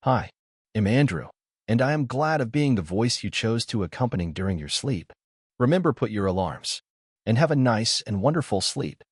Hi, I'm Andrew, and I am glad of being the voice you chose to accompany during your sleep. Remember, put your alarms, and have a nice and wonderful sleep.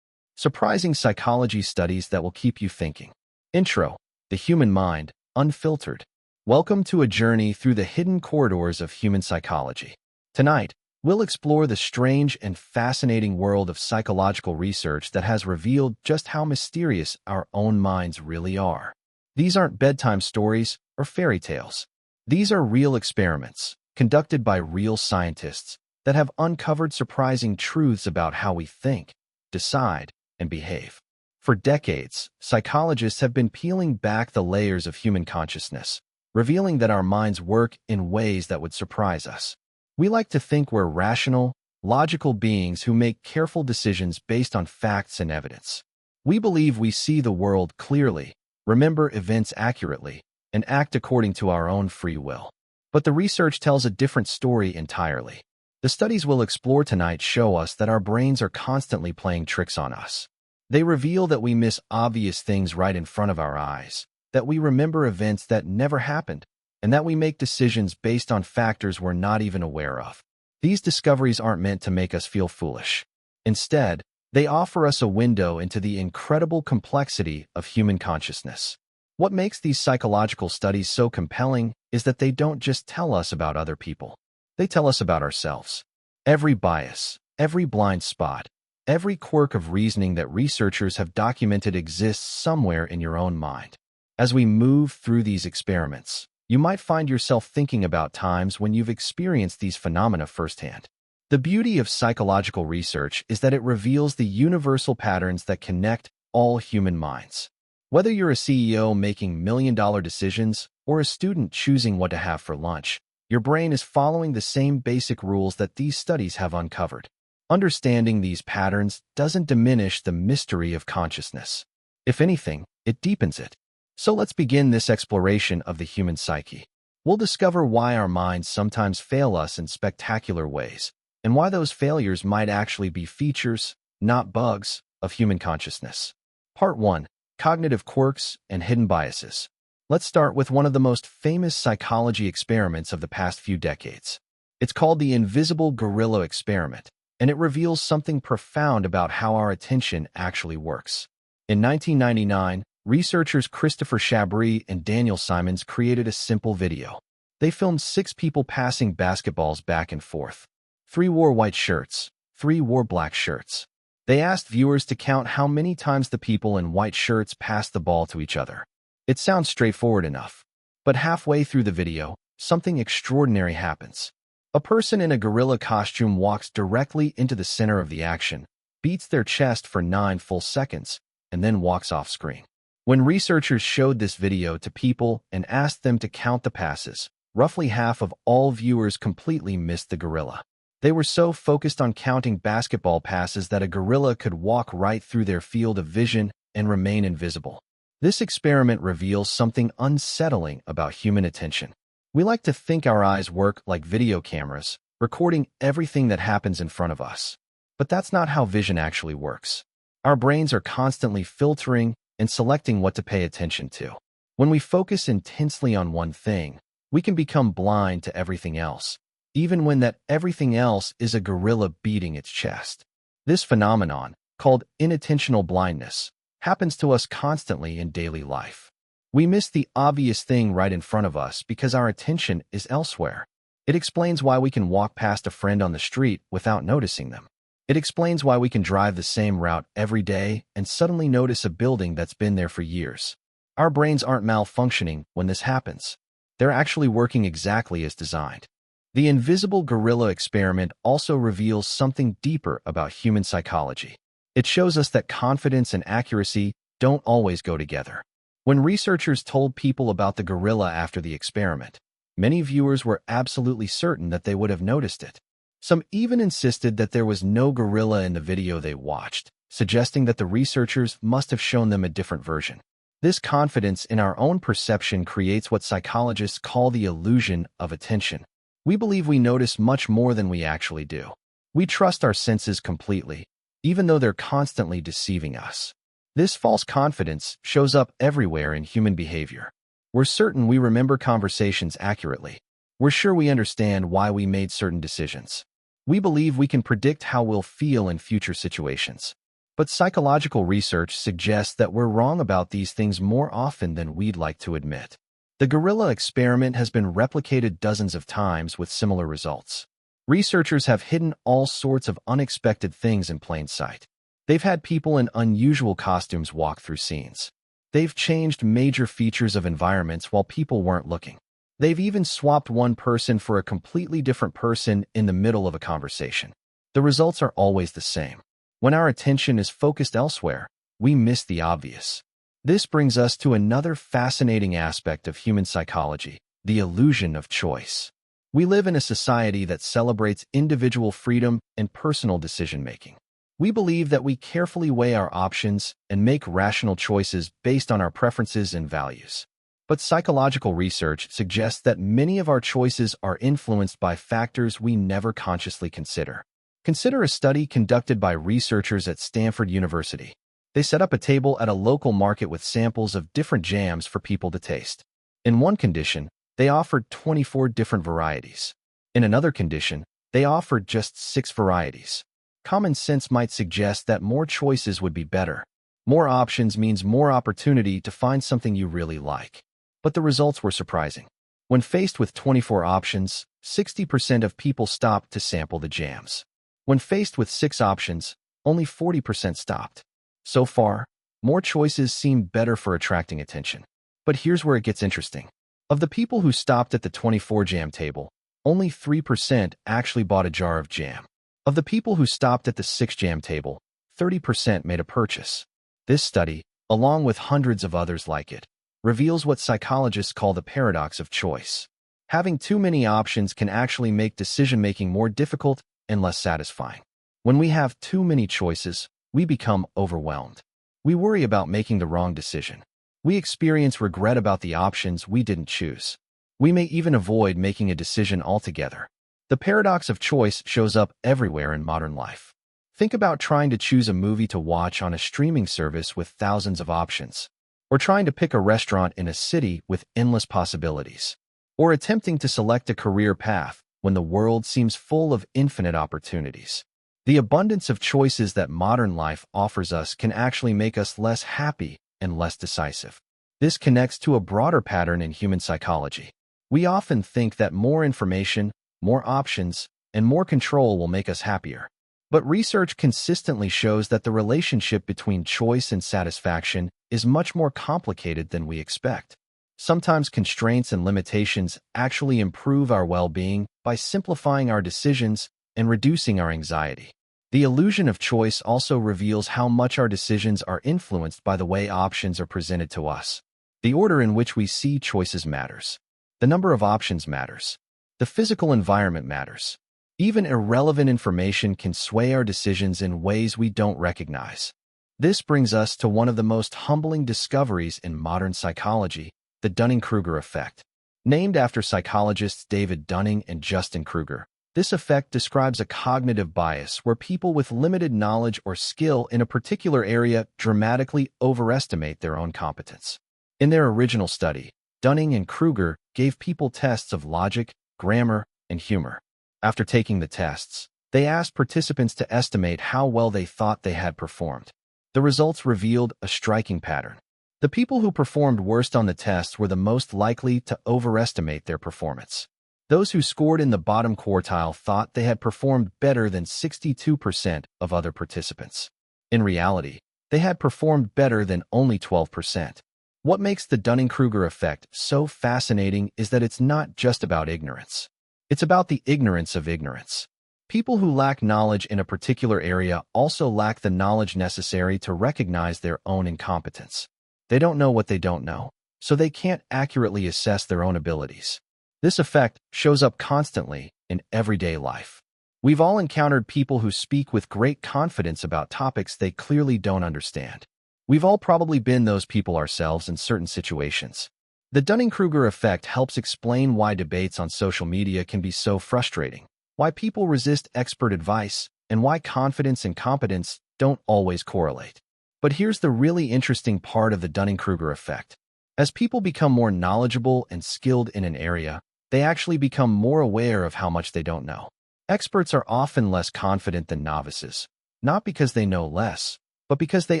Surprising psychology studies that will keep you thinking. Intro: The Human Mind, Unfiltered. Welcome to a journey through the hidden corridors of human psychology. Tonight, we'll explore the strange and fascinating world of psychological research that has revealed just how mysterious our own minds really are. These aren't bedtime stories or fairy tales. These are real experiments, conducted by real scientists, that have uncovered surprising truths about how we think, decide, and behave. For decades, psychologists have been peeling back the layers of human consciousness, revealing that our minds work in ways that would surprise us. We like to think we're rational, logical beings who make careful decisions based on facts and evidence. We believe we see the world clearly, remember events accurately, and act according to our own free will. But the research tells a different story entirely. The studies we'll explore tonight show us that our brains are constantly playing tricks on us. They reveal that we miss obvious things right in front of our eyes, that we remember events that never happened, and that we make decisions based on factors we're not even aware of. These discoveries aren't meant to make us feel foolish. Instead, they offer us a window into the incredible complexity of human consciousness. What makes these psychological studies so compelling is that they don't just tell us about other people. They tell us about ourselves. Every bias, every blind spot, every quirk of reasoning that researchers have documented exists somewhere in your own mind. As we move through these experiments, you might find yourself thinking about times when you've experienced these phenomena firsthand. The beauty of psychological research is that it reveals the universal patterns that connect all human minds. Whether you're a CEO making million-dollar decisions or a student choosing what to have for lunch, your brain is following the same basic rules that these studies have uncovered. Understanding these patterns doesn't diminish the mystery of consciousness. If anything, it deepens it. So let's begin this exploration of the human psyche. We'll discover why our minds sometimes fail us in spectacular ways, and why those failures might actually be features, not bugs, of human consciousness. Part 1. Cognitive quirks and hidden biases. Let's start with one of the most famous psychology experiments of the past few decades. It's called the Invisible Gorilla Experiment, and it reveals something profound about how our attention actually works. In 1999, researchers Christopher Chabris and Daniel Simons created a simple video. They filmed 6 people passing basketballs back and forth. 3 wore white shirts, 3 wore black shirts. They asked viewers to count how many times the people in white shirts passed the ball to each other. It sounds straightforward enough, but halfway through the video, something extraordinary happens. A person in a gorilla costume walks directly into the center of the action, beats their chest for 9 full seconds, and then walks off screen. When researchers showed this video to people and asked them to count the passes, roughly half of all viewers completely missed the gorilla. They were so focused on counting basketball passes that a gorilla could walk right through their field of vision and remain invisible. This experiment reveals something unsettling about human attention. We like to think our eyes work like video cameras, recording everything that happens in front of us. But that's not how vision actually works. Our brains are constantly filtering and selecting what to pay attention to. When we focus intensely on one thing, we can become blind to everything else, even when that everything else is a gorilla beating its chest. This phenomenon, called inattentional blindness, happens to us constantly in daily life. We miss the obvious thing right in front of us because our attention is elsewhere. It explains why we can walk past a friend on the street without noticing them. It explains why we can drive the same route every day and suddenly notice a building that's been there for years. Our brains aren't malfunctioning when this happens. They're actually working exactly as designed. The Invisible Gorilla Experiment also reveals something deeper about human psychology. It shows us that confidence and accuracy don't always go together. When researchers told people about the gorilla after the experiment, many viewers were absolutely certain that they would have noticed it. Some even insisted that there was no gorilla in the video they watched, suggesting that the researchers must have shown them a different version. This confidence in our own perception creates what psychologists call the illusion of attention. We believe we notice much more than we actually do. We trust our senses completely, even though they're constantly deceiving us. This false confidence shows up everywhere in human behavior. We're certain we remember conversations accurately. We're sure we understand why we made certain decisions. We believe we can predict how we'll feel in future situations. But psychological research suggests that we're wrong about these things more often than we'd like to admit. The gorilla experiment has been replicated dozens of times with similar results. Researchers have hidden all sorts of unexpected things in plain sight. They've had people in unusual costumes walk through scenes. They've changed major features of environments while people weren't looking. They've even swapped one person for a completely different person in the middle of a conversation. The results are always the same. When our attention is focused elsewhere, we miss the obvious. This brings us to another fascinating aspect of human psychology, the illusion of choice. We live in a society that celebrates individual freedom and personal decision-making. We believe that we carefully weigh our options and make rational choices based on our preferences and values. But psychological research suggests that many of our choices are influenced by factors we never consciously consider. Consider a study conducted by researchers at Stanford University. They set up a table at a local market with samples of different jams for people to taste. In one condition, they offered 24 different varieties. In another condition, they offered just 6 varieties. Common sense might suggest that more choices would be better. More options means more opportunity to find something you really like. But the results were surprising. When faced with 24 options, 60% of people stopped to sample the jams. When faced with 6 options, only 40% stopped. So far, more choices seem better for attracting attention. But here's where it gets interesting. Of the people who stopped at the 24 jam table, only 3% actually bought a jar of jam. Of the people who stopped at the 6 jam table, 30% made a purchase. This study, along with hundreds of others like it, reveals what psychologists call the paradox of choice. Having too many options can actually make decision-making more difficult and less satisfying. When we have too many choices, we become overwhelmed. We worry about making the wrong decision. We experience regret about the options we didn't choose. We may even avoid making a decision altogether. The paradox of choice shows up everywhere in modern life. Think about trying to choose a movie to watch on a streaming service with thousands of options, or trying to pick a restaurant in a city with endless possibilities, or attempting to select a career path when the world seems full of infinite opportunities. The abundance of choices that modern life offers us can actually make us less happy and less decisive. This connects to a broader pattern in human psychology. We often think that more information, more options, and more control will make us happier. But research consistently shows that the relationship between choice and satisfaction is much more complicated than we expect. Sometimes constraints and limitations actually improve our well-being by simplifying our decisions and reducing our anxiety. The illusion of choice also reveals how much our decisions are influenced by the way options are presented to us. The order in which we see choices matters. The number of options matters. The physical environment matters. Even irrelevant information can sway our decisions in ways we don't recognize. This brings us to one of the most humbling discoveries in modern psychology, the Dunning-Kruger effect. Named after psychologists David Dunning and Justin Kruger, this effect describes a cognitive bias where people with limited knowledge or skill in a particular area dramatically overestimate their own competence. In their original study, Dunning and Kruger gave people tests of logic, grammar, and humor. After taking the tests, they asked participants to estimate how well they thought they had performed. The results revealed a striking pattern. The people who performed worst on the tests were the most likely to overestimate their performance. Those who scored in the bottom quartile thought they had performed better than 62% of other participants. In reality, they had performed better than only 12%. What makes the Dunning-Kruger effect so fascinating is that it's not just about ignorance. It's about the ignorance of ignorance. People who lack knowledge in a particular area also lack the knowledge necessary to recognize their own incompetence. They don't know what they don't know, so they can't accurately assess their own abilities. This effect shows up constantly in everyday life. We've all encountered people who speak with great confidence about topics they clearly don't understand. We've all probably been those people ourselves in certain situations. The Dunning-Kruger effect helps explain why debates on social media can be so frustrating, why people resist expert advice, and why confidence and competence don't always correlate. But here's the really interesting part of the Dunning-Kruger effect. As people become more knowledgeable and skilled in an area, they actually become more aware of how much they don't know. Experts are often less confident than novices, not because they know less, but because they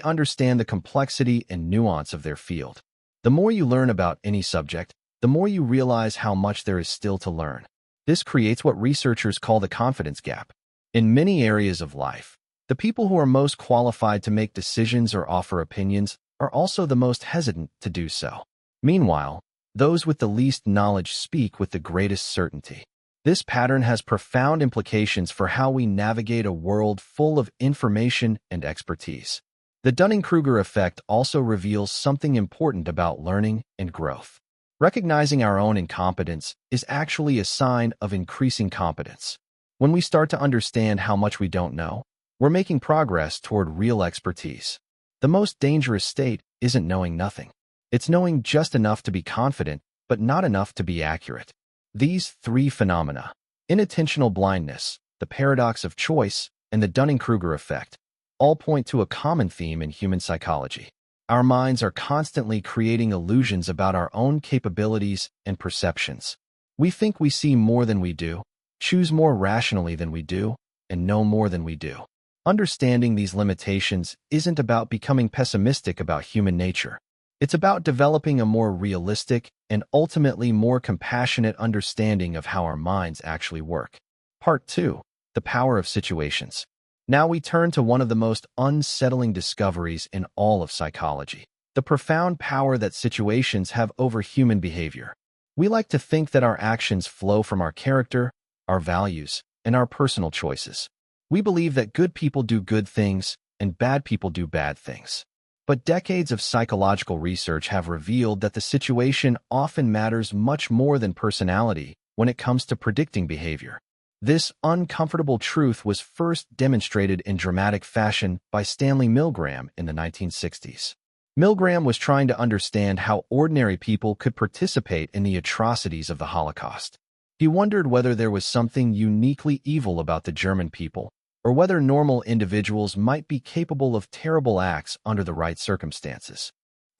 understand the complexity and nuance of their field. The more you learn about any subject, the more you realize how much there is still to learn. This creates what researchers call the confidence gap. In many areas of life, the people who are most qualified to make decisions or offer opinions are also the most hesitant to do so. Meanwhile, those with the least knowledge speak with the greatest certainty. This pattern has profound implications for how we navigate a world full of information and expertise. The Dunning-Kruger effect also reveals something important about learning and growth. Recognizing our own incompetence is actually a sign of increasing competence. When we start to understand how much we don't know, we're making progress toward real expertise. The most dangerous state isn't knowing nothing. It's knowing just enough to be confident, but not enough to be accurate. These three phenomena, inattentional blindness, the paradox of choice, and the Dunning-Kruger effect, all point to a common theme in human psychology. Our minds are constantly creating illusions about our own capabilities and perceptions. We think we see more than we do, choose more rationally than we do, and know more than we do. Understanding these limitations isn't about becoming pessimistic about human nature. It's about developing a more realistic and ultimately more compassionate understanding of how our minds actually work. Part 2. The Power of Situations. Now we turn to one of the most unsettling discoveries in all of psychology, the profound power that situations have over human behavior. We like to think that our actions flow from our character, our values, and our personal choices. We believe that good people do good things and bad people do bad things. But decades of psychological research have revealed that the situation often matters much more than personality when it comes to predicting behavior. This uncomfortable truth was first demonstrated in dramatic fashion by Stanley Milgram in the 1960s. Milgram was trying to understand how ordinary people could participate in the atrocities of the Holocaust. He wondered whether there was something uniquely evil about the German people, or whether normal individuals might be capable of terrible acts under the right circumstances.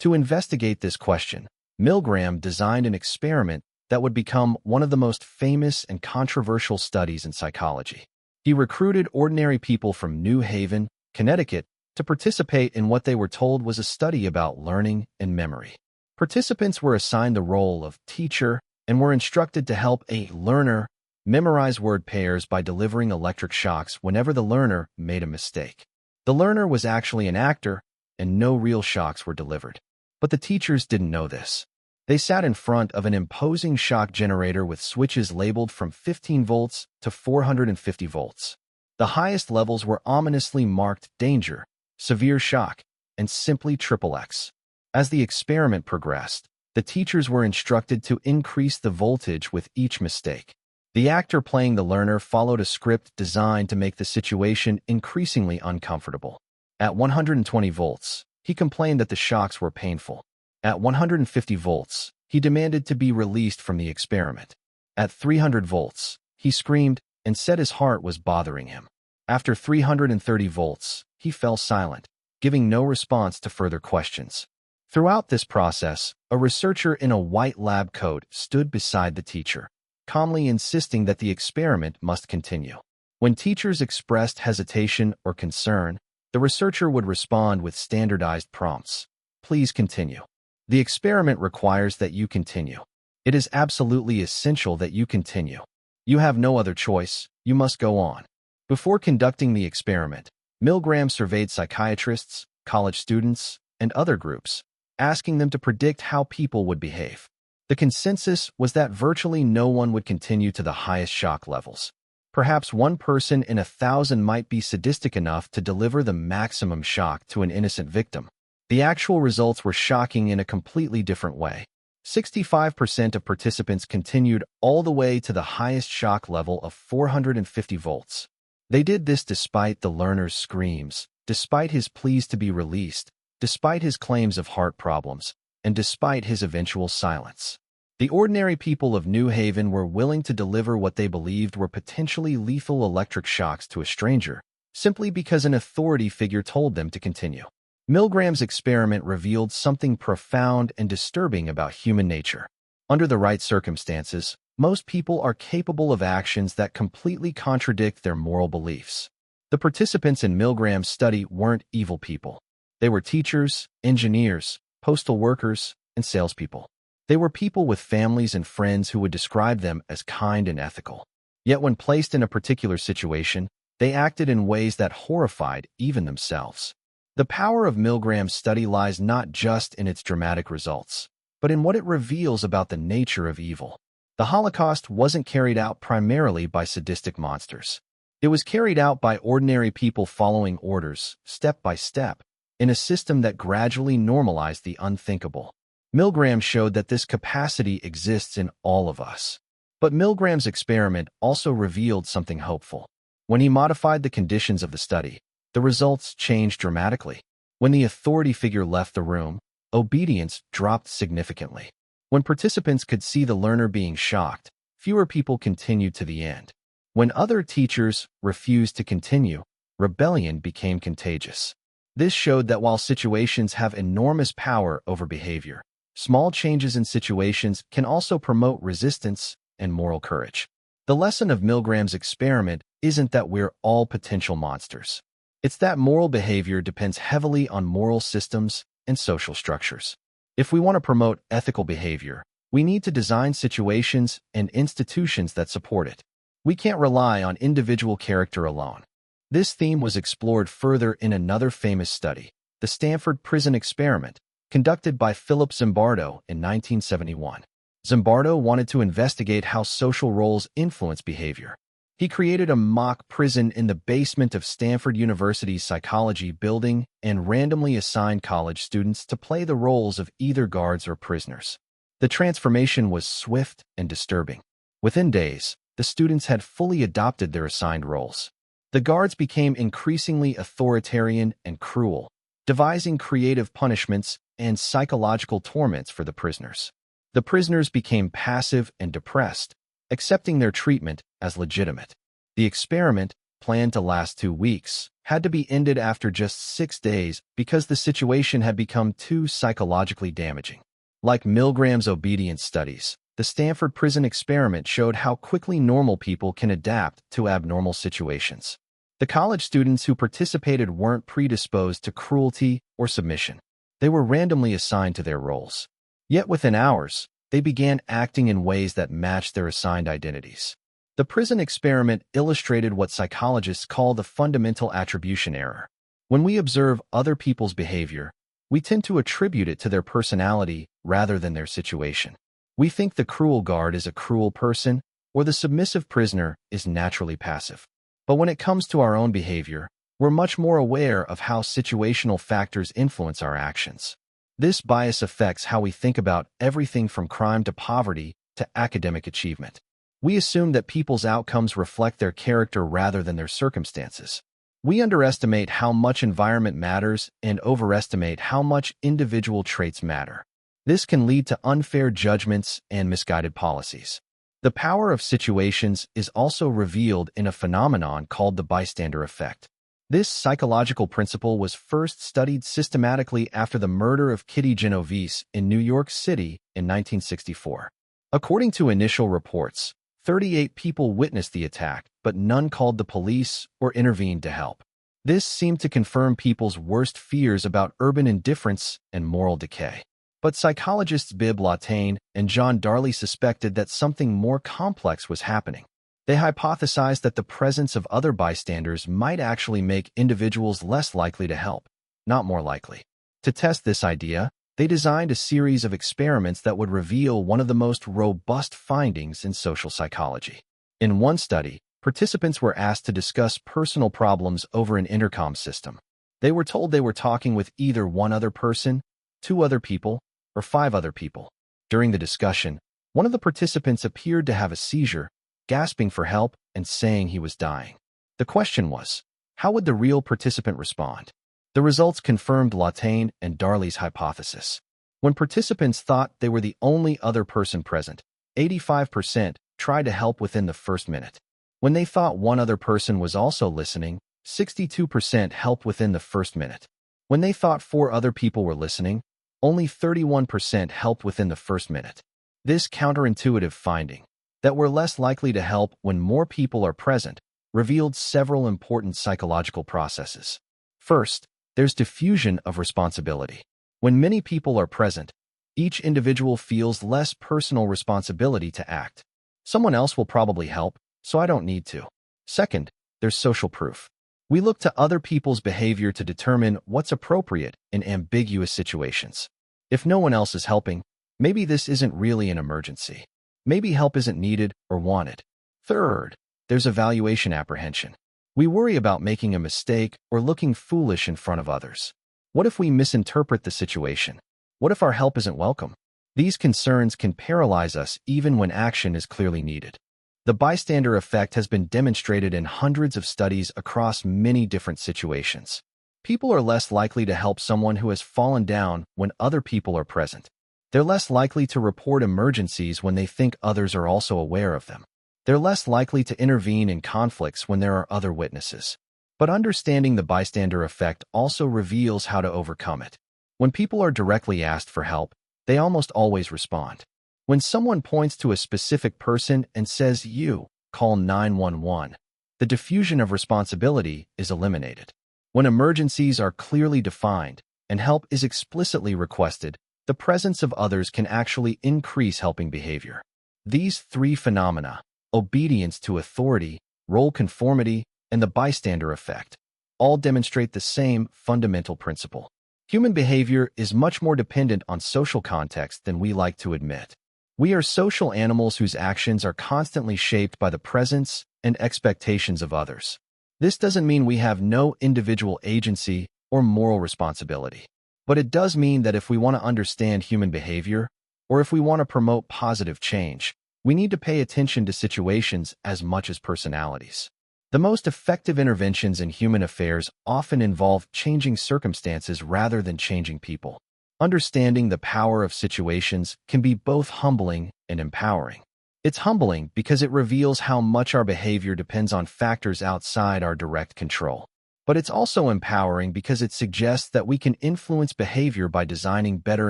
To investigate this question, Milgram designed an experiment that would become one of the most famous and controversial studies in psychology. He recruited ordinary people from New Haven, Connecticut, to participate in what they were told was a study about learning and memory. Participants were assigned the role of teacher and were instructed to help a learner memorize word pairs by delivering electric shocks whenever the learner made a mistake. The learner was actually an actor, and no real shocks were delivered. But the teachers didn't know this. They sat in front of an imposing shock generator with switches labeled from 15 volts to 450 volts. The highest levels were ominously marked danger, severe shock, and simply XXX. As the experiment progressed, the teachers were instructed to increase the voltage with each mistake. The actor playing the learner followed a script designed to make the situation increasingly uncomfortable. At 120 volts, he complained that the shocks were painful. At 150 volts, he demanded to be released from the experiment. At 300 volts, he screamed and said his heart was bothering him. After 330 volts, he fell silent, giving no response to further questions. Throughout this process, a researcher in a white lab coat stood beside the teacher, calmly insisting that the experiment must continue. When teachers expressed hesitation or concern, the researcher would respond with standardized prompts. Please continue. The experiment requires that you continue. It is absolutely essential that you continue. You have no other choice. You must go on. Before conducting the experiment, Milgram surveyed psychiatrists, college students, and other groups, asking them to predict how people would behave. The consensus was that virtually no one would continue to the highest shock levels. Perhaps one person in 1,000 might be sadistic enough to deliver the maximum shock to an innocent victim. The actual results were shocking in a completely different way. 65% of participants continued all the way to the highest shock level of 450 volts. They did this despite the learner's screams, despite his pleas to be released, despite his claims of heart problems, and despite his eventual silence. The ordinary people of New Haven were willing to deliver what they believed were potentially lethal electric shocks to a stranger, simply because an authority figure told them to continue. Milgram's experiment revealed something profound and disturbing about human nature. Under the right circumstances, most people are capable of actions that completely contradict their moral beliefs. The participants in Milgram's study weren't evil people. They were teachers, engineers, postal workers, and salespeople. They were people with families and friends who would describe them as kind and ethical. Yet when placed in a particular situation, they acted in ways that horrified even themselves. The power of Milgram's study lies not just in its dramatic results, but in what it reveals about the nature of evil. The Holocaust wasn't carried out primarily by sadistic monsters. It was carried out by ordinary people following orders, step by step, in a system that gradually normalized the unthinkable. Milgram showed that this capacity exists in all of us. But Milgram's experiment also revealed something hopeful. When he modified the conditions of the study, the results changed dramatically. When the authority figure left the room, obedience dropped significantly. When participants could see the learner being shocked, fewer people continued to the end. When other teachers refused to continue, rebellion became contagious. This showed that while situations have enormous power over behavior, small changes in situations can also promote resistance and moral courage. The lesson of Milgram's experiment isn't that we're all potential monsters. It's that moral behavior depends heavily on moral systems and social structures. If we want to promote ethical behavior, we need to design situations and institutions that support it. We can't rely on individual character alone. This theme was explored further in another famous study, the Stanford Prison Experiment, conducted by Philip Zimbardo in 1971. Zimbardo wanted to investigate how social roles influence behavior. He created a mock prison in the basement of Stanford University's psychology building and randomly assigned college students to play the roles of either guards or prisoners. The transformation was swift and disturbing. Within days, the students had fully adopted their assigned roles. The guards became increasingly authoritarian and cruel, devising creative punishments and psychological torments for the prisoners. The prisoners became passive and depressed, accepting their treatment as legitimate. The experiment, planned to last 2 weeks, had to be ended after just 6 days because the situation had become too psychologically damaging. Like Milgram's obedience studies, the Stanford Prison Experiment showed how quickly normal people can adapt to abnormal situations. The college students who participated weren't predisposed to cruelty or submission. They were randomly assigned to their roles. Yet within hours, they began acting in ways that matched their assigned identities. The prison experiment illustrated what psychologists call the fundamental attribution error. When we observe other people's behavior, we tend to attribute it to their personality rather than their situation. We think the cruel guard is a cruel person, or the submissive prisoner is naturally passive. But when it comes to our own behavior, we're much more aware of how situational factors influence our actions. This bias affects how we think about everything from crime to poverty to academic achievement. We assume that people's outcomes reflect their character rather than their circumstances. We underestimate how much environment matters and overestimate how much individual traits matter. This can lead to unfair judgments and misguided policies. The power of situations is also revealed in a phenomenon called the bystander effect. This psychological principle was first studied systematically after the murder of Kitty Genovese in New York City in 1964. According to initial reports, 38 people witnessed the attack, but none called the police or intervened to help. This seemed to confirm people's worst fears about urban indifference and moral decay. But psychologists Bibb Latané and John Darley suspected that something more complex was happening. They hypothesized that the presence of other bystanders might actually make individuals less likely to help, not more likely. To test this idea, they designed a series of experiments that would reveal one of the most robust findings in social psychology. In one study, participants were asked to discuss personal problems over an intercom system. They were told they were talking with either one other person, 2 other people, or 5 other people. During the discussion, one of the participants appeared to have a seizure, gasping for help and saying he was dying. The question was, how would the real participant respond? The results confirmed Latané and Darley's hypothesis. When participants thought they were the only other person present, 85% tried to help within the first minute. When they thought one other person was also listening, 62% helped within the first minute. When they thought 4 other people were listening, only 31% helped within the first minute. This counterintuitive finding, that we're less likely to help when more people are present, revealed several important psychological processes. First, there's diffusion of responsibility. When many people are present, each individual feels less personal responsibility to act. Someone else will probably help, so I don't need to. Second, there's social proof. We look to other people's behavior to determine what's appropriate in ambiguous situations. If no one else is helping, maybe this isn't really an emergency. Maybe help isn't needed or wanted. Third, there's evaluation apprehension. We worry about making a mistake or looking foolish in front of others. What if we misinterpret the situation? What if our help isn't welcome? These concerns can paralyze us even when action is clearly needed. The bystander effect has been demonstrated in hundreds of studies across many different situations. People are less likely to help someone who has fallen down when other people are present. They're less likely to report emergencies when they think others are also aware of them. They're less likely to intervene in conflicts when there are other witnesses. But understanding the bystander effect also reveals how to overcome it. When people are directly asked for help, they almost always respond. When someone points to a specific person and says, "You, call 911, the diffusion of responsibility is eliminated. When emergencies are clearly defined and help is explicitly requested, the presence of others can actually increase helping behavior. These 3 phenomena, obedience to authority, role conformity, and the bystander effect, all demonstrate the same fundamental principle. Human behavior is much more dependent on social context than we like to admit. We are social animals whose actions are constantly shaped by the presence and expectations of others. This doesn't mean we have no individual agency or moral responsibility. But it does mean that if we want to understand human behavior, or if we want to promote positive change, we need to pay attention to situations as much as personalities. The most effective interventions in human affairs often involve changing circumstances rather than changing people. Understanding the power of situations can be both humbling and empowering. It's humbling because it reveals how much our behavior depends on factors outside our direct control. But it's also empowering because it suggests that we can influence behavior by designing better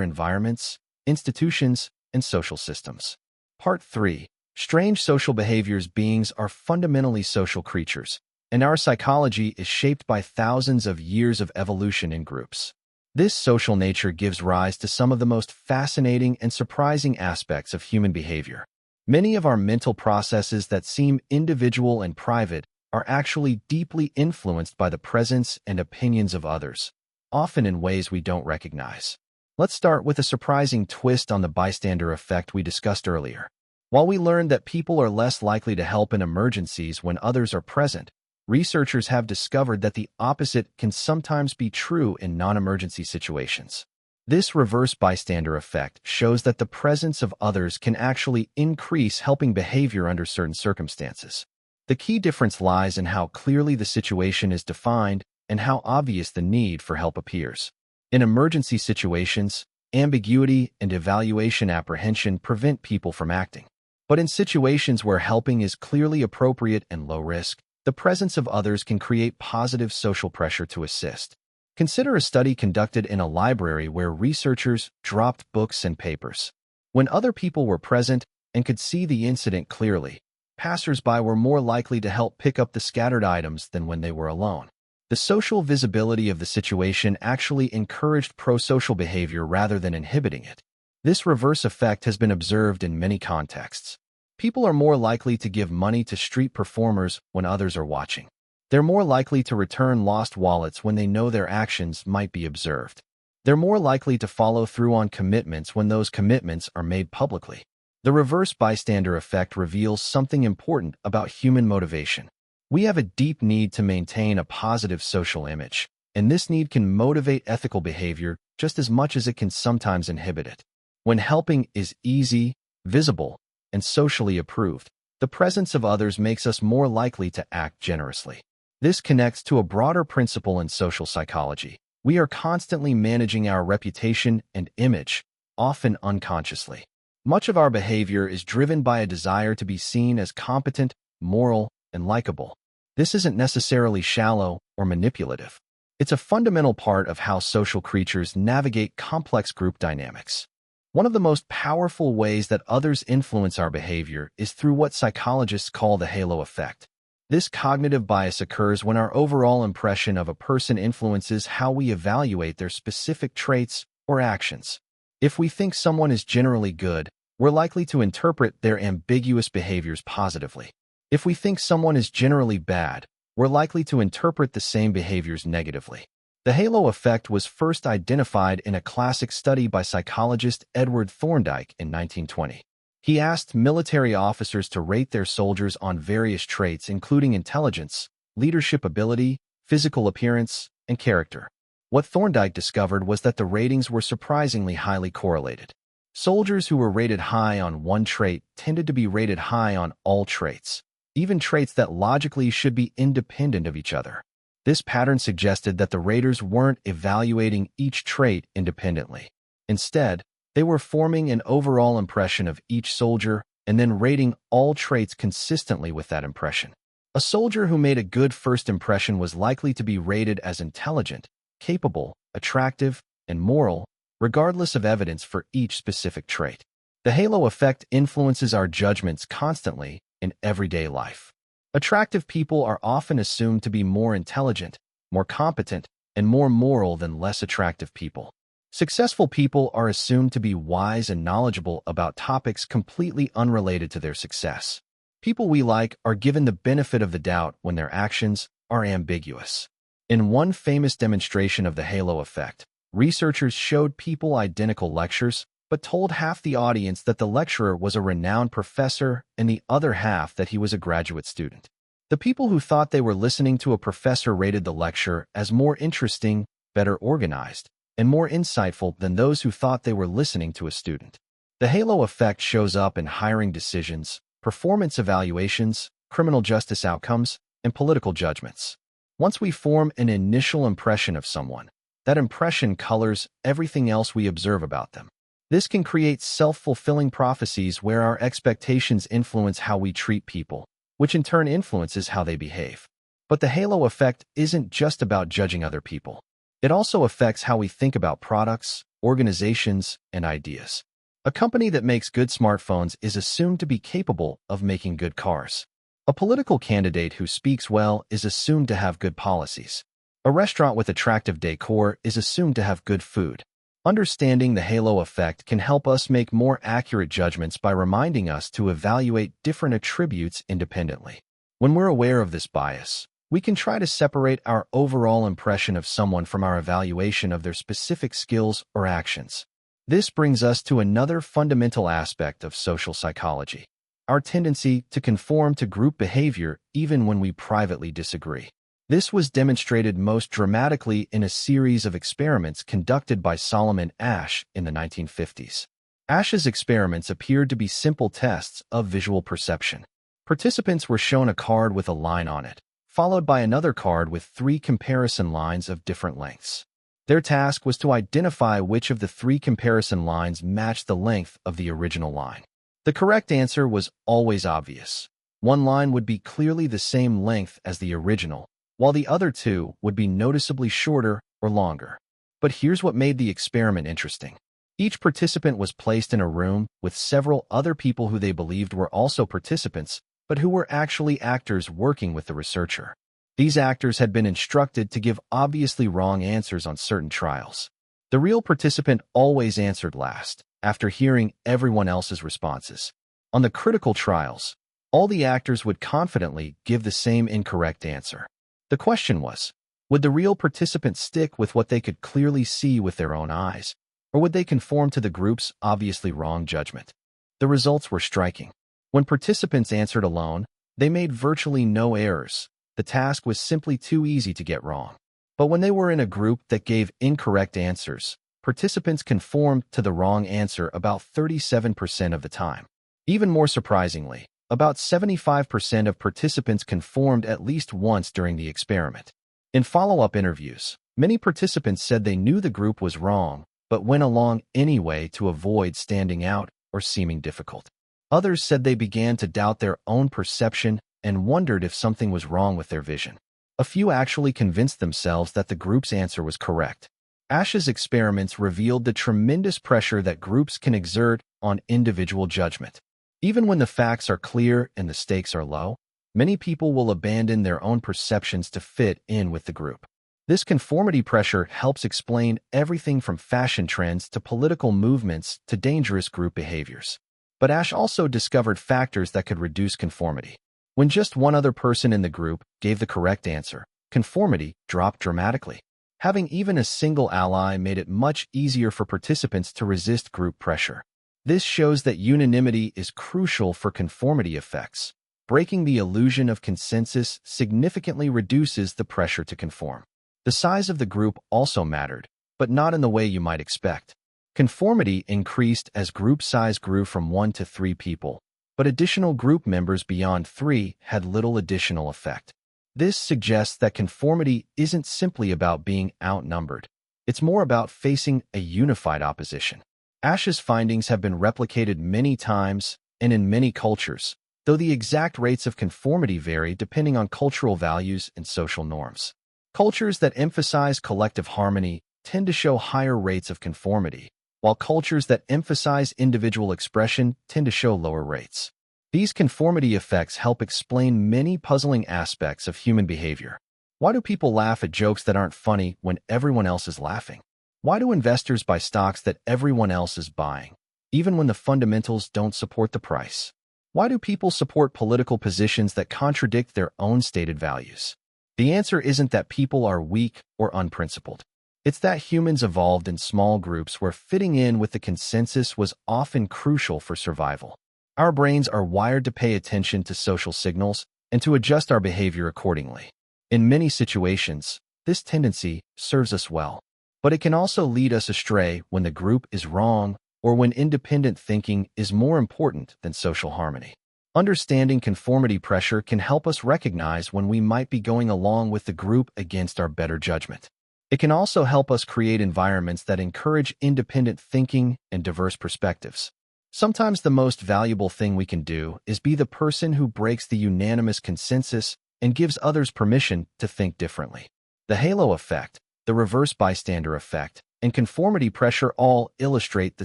environments, institutions, and social systems. Part 3. Strange social behaviors. Beings are fundamentally social creatures, and our psychology is shaped by thousands of years of evolution in groups. This social nature gives rise to some of the most fascinating and surprising aspects of human behavior. Many of our mental processes that seem individual and private are actually deeply influenced by the presence and opinions of others, often in ways we don't recognize. Let's start with a surprising twist on the bystander effect we discussed earlier. While we learned that people are less likely to help in emergencies when others are present, researchers have discovered that the opposite can sometimes be true in non-emergency situations. This reverse bystander effect shows that the presence of others can actually increase helping behavior under certain circumstances. The key difference lies in how clearly the situation is defined and how obvious the need for help appears. In emergency situations, ambiguity and evaluation apprehension prevent people from acting. But in situations where helping is clearly appropriate and low risk, the presence of others can create positive social pressure to assist. Consider a study conducted in a library where researchers dropped books and papers. When other people were present and could see the incident clearly, passers-by were more likely to help pick up the scattered items than when they were alone. The social visibility of the situation actually encouraged pro-social behavior rather than inhibiting it. This reverse effect has been observed in many contexts. People are more likely to give money to street performers when others are watching. They're more likely to return lost wallets when they know their actions might be observed. They're more likely to follow through on commitments when those commitments are made publicly. The reverse bystander effect reveals something important about human motivation. We have a deep need to maintain a positive social image, and this need can motivate ethical behavior just as much as it can sometimes inhibit it. When helping is easy, visible, and socially approved, the presence of others makes us more likely to act generously. This connects to a broader principle in social psychology. We are constantly managing our reputation and image, often unconsciously. Much of our behavior is driven by a desire to be seen as competent, moral, and likable. This isn't necessarily shallow or manipulative. It's a fundamental part of how social creatures navigate complex group dynamics. One of the most powerful ways that others influence our behavior is through what psychologists call the halo effect. This cognitive bias occurs when our overall impression of a person influences how we evaluate their specific traits or actions. If we think someone is generally good, we're likely to interpret their ambiguous behaviors positively. If we think someone is generally bad, we're likely to interpret the same behaviors negatively. The halo effect was first identified in a classic study by psychologist Edward Thorndike in 1920. He asked military officers to rate their soldiers on various traits including intelligence, leadership ability, physical appearance, and character. What Thorndike discovered was that the ratings were surprisingly highly correlated. Soldiers who were rated high on one trait tended to be rated high on all traits, even traits that logically should be independent of each other. This pattern suggested that the raters weren't evaluating each trait independently. Instead, they were forming an overall impression of each soldier and then rating all traits consistently with that impression. A soldier who made a good first impression was likely to be rated as intelligent, capable, attractive, and moral, regardless of evidence for each specific trait. The halo effect influences our judgments constantly in everyday life. Attractive people are often assumed to be more intelligent, more competent, and more moral than less attractive people. Successful people are assumed to be wise and knowledgeable about topics completely unrelated to their success. People we like are given the benefit of the doubt when their actions are ambiguous. In one famous demonstration of the halo effect, researchers showed people identical lectures, but told half the audience that the lecturer was a renowned professor and the other half that he was a graduate student. The people who thought they were listening to a professor rated the lecture as more interesting, better organized, and more insightful than those who thought they were listening to a student. The halo effect shows up in hiring decisions, performance evaluations, criminal justice outcomes, and political judgments. Once we form an initial impression of someone, that impression colors everything else we observe about them. This can create self-fulfilling prophecies where our expectations influence how we treat people, which in turn influences how they behave. But the halo effect isn't just about judging other people. It also affects how we think about products, organizations, and ideas. A company that makes good smartphones is assumed to be capable of making good cars. A political candidate who speaks well is assumed to have good policies. A restaurant with attractive decor is assumed to have good food. Understanding the halo effect can help us make more accurate judgments by reminding us to evaluate different attributes independently. When we're aware of this bias, we can try to separate our overall impression of someone from our evaluation of their specific skills or actions. This brings us to another fundamental aspect of social psychology: our tendency to conform to group behavior even when we privately disagree. This was demonstrated most dramatically in a series of experiments conducted by Solomon Asch in the 1950s. Asch's experiments appeared to be simple tests of visual perception. Participants were shown a card with a line on it, followed by another card with 3 comparison lines of different lengths. Their task was to identify which of the 3 comparison lines matched the length of the original line. The correct answer was always obvious. One line would be clearly the same length as the original, while the other 2 would be noticeably shorter or longer. But here's what made the experiment interesting. Each participant was placed in a room with several other people who they believed were also participants, but who were actually actors working with the researcher. These actors had been instructed to give obviously wrong answers on certain trials. The real participant always answered last, after hearing everyone else's responses. On the critical trials, all the actors would confidently give the same incorrect answer. The question was, would the real participants stick with what they could clearly see with their own eyes, or would they conform to the group's obviously wrong judgment? The results were striking. When participants answered alone, they made virtually no errors. The task was simply too easy to get wrong. But when they were in a group that gave incorrect answers, participants conformed to the wrong answer about 37% of the time. Even more surprisingly, about 75% of participants conformed at least once during the experiment. In follow-up interviews, many participants said they knew the group was wrong, but went along anyway to avoid standing out or seeming difficult. Others said they began to doubt their own perception and wondered if something was wrong with their vision. A few actually convinced themselves that the group's answer was correct. Ash's experiments revealed the tremendous pressure that groups can exert on individual judgment. Even when the facts are clear and the stakes are low, many people will abandon their own perceptions to fit in with the group. This conformity pressure helps explain everything from fashion trends to political movements to dangerous group behaviors. But Ash also discovered factors that could reduce conformity. When just one other person in the group gave the correct answer, conformity dropped dramatically. Having even a single ally made it much easier for participants to resist group pressure. This shows that unanimity is crucial for conformity effects. Breaking the illusion of consensus significantly reduces the pressure to conform. The size of the group also mattered, but not in the way you might expect. Conformity increased as group size grew from 1 to 3 people, but additional group members beyond 3 had little additional effect. This suggests that conformity isn't simply about being outnumbered. It's more about facing a unified opposition. Ash's findings have been replicated many times and in many cultures, though the exact rates of conformity vary depending on cultural values and social norms. Cultures that emphasize collective harmony tend to show higher rates of conformity, while cultures that emphasize individual expression tend to show lower rates. These conformity effects help explain many puzzling aspects of human behavior. Why do people laugh at jokes that aren't funny when everyone else is laughing? Why do investors buy stocks that everyone else is buying, even when the fundamentals don't support the price? Why do people support political positions that contradict their own stated values? The answer isn't that people are weak or unprincipled. It's that humans evolved in small groups where fitting in with the consensus was often crucial for survival. Our brains are wired to pay attention to social signals and to adjust our behavior accordingly. In many situations, this tendency serves us well, but it can also lead us astray when the group is wrong or when independent thinking is more important than social harmony. Understanding conformity pressure can help us recognize when we might be going along with the group against our better judgment. It can also help us create environments that encourage independent thinking and diverse perspectives. Sometimes the most valuable thing we can do is be the person who breaks the unanimous consensus and gives others permission to think differently. The halo effect, the reverse bystander effect, and conformity pressure all illustrate the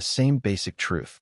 same basic truth.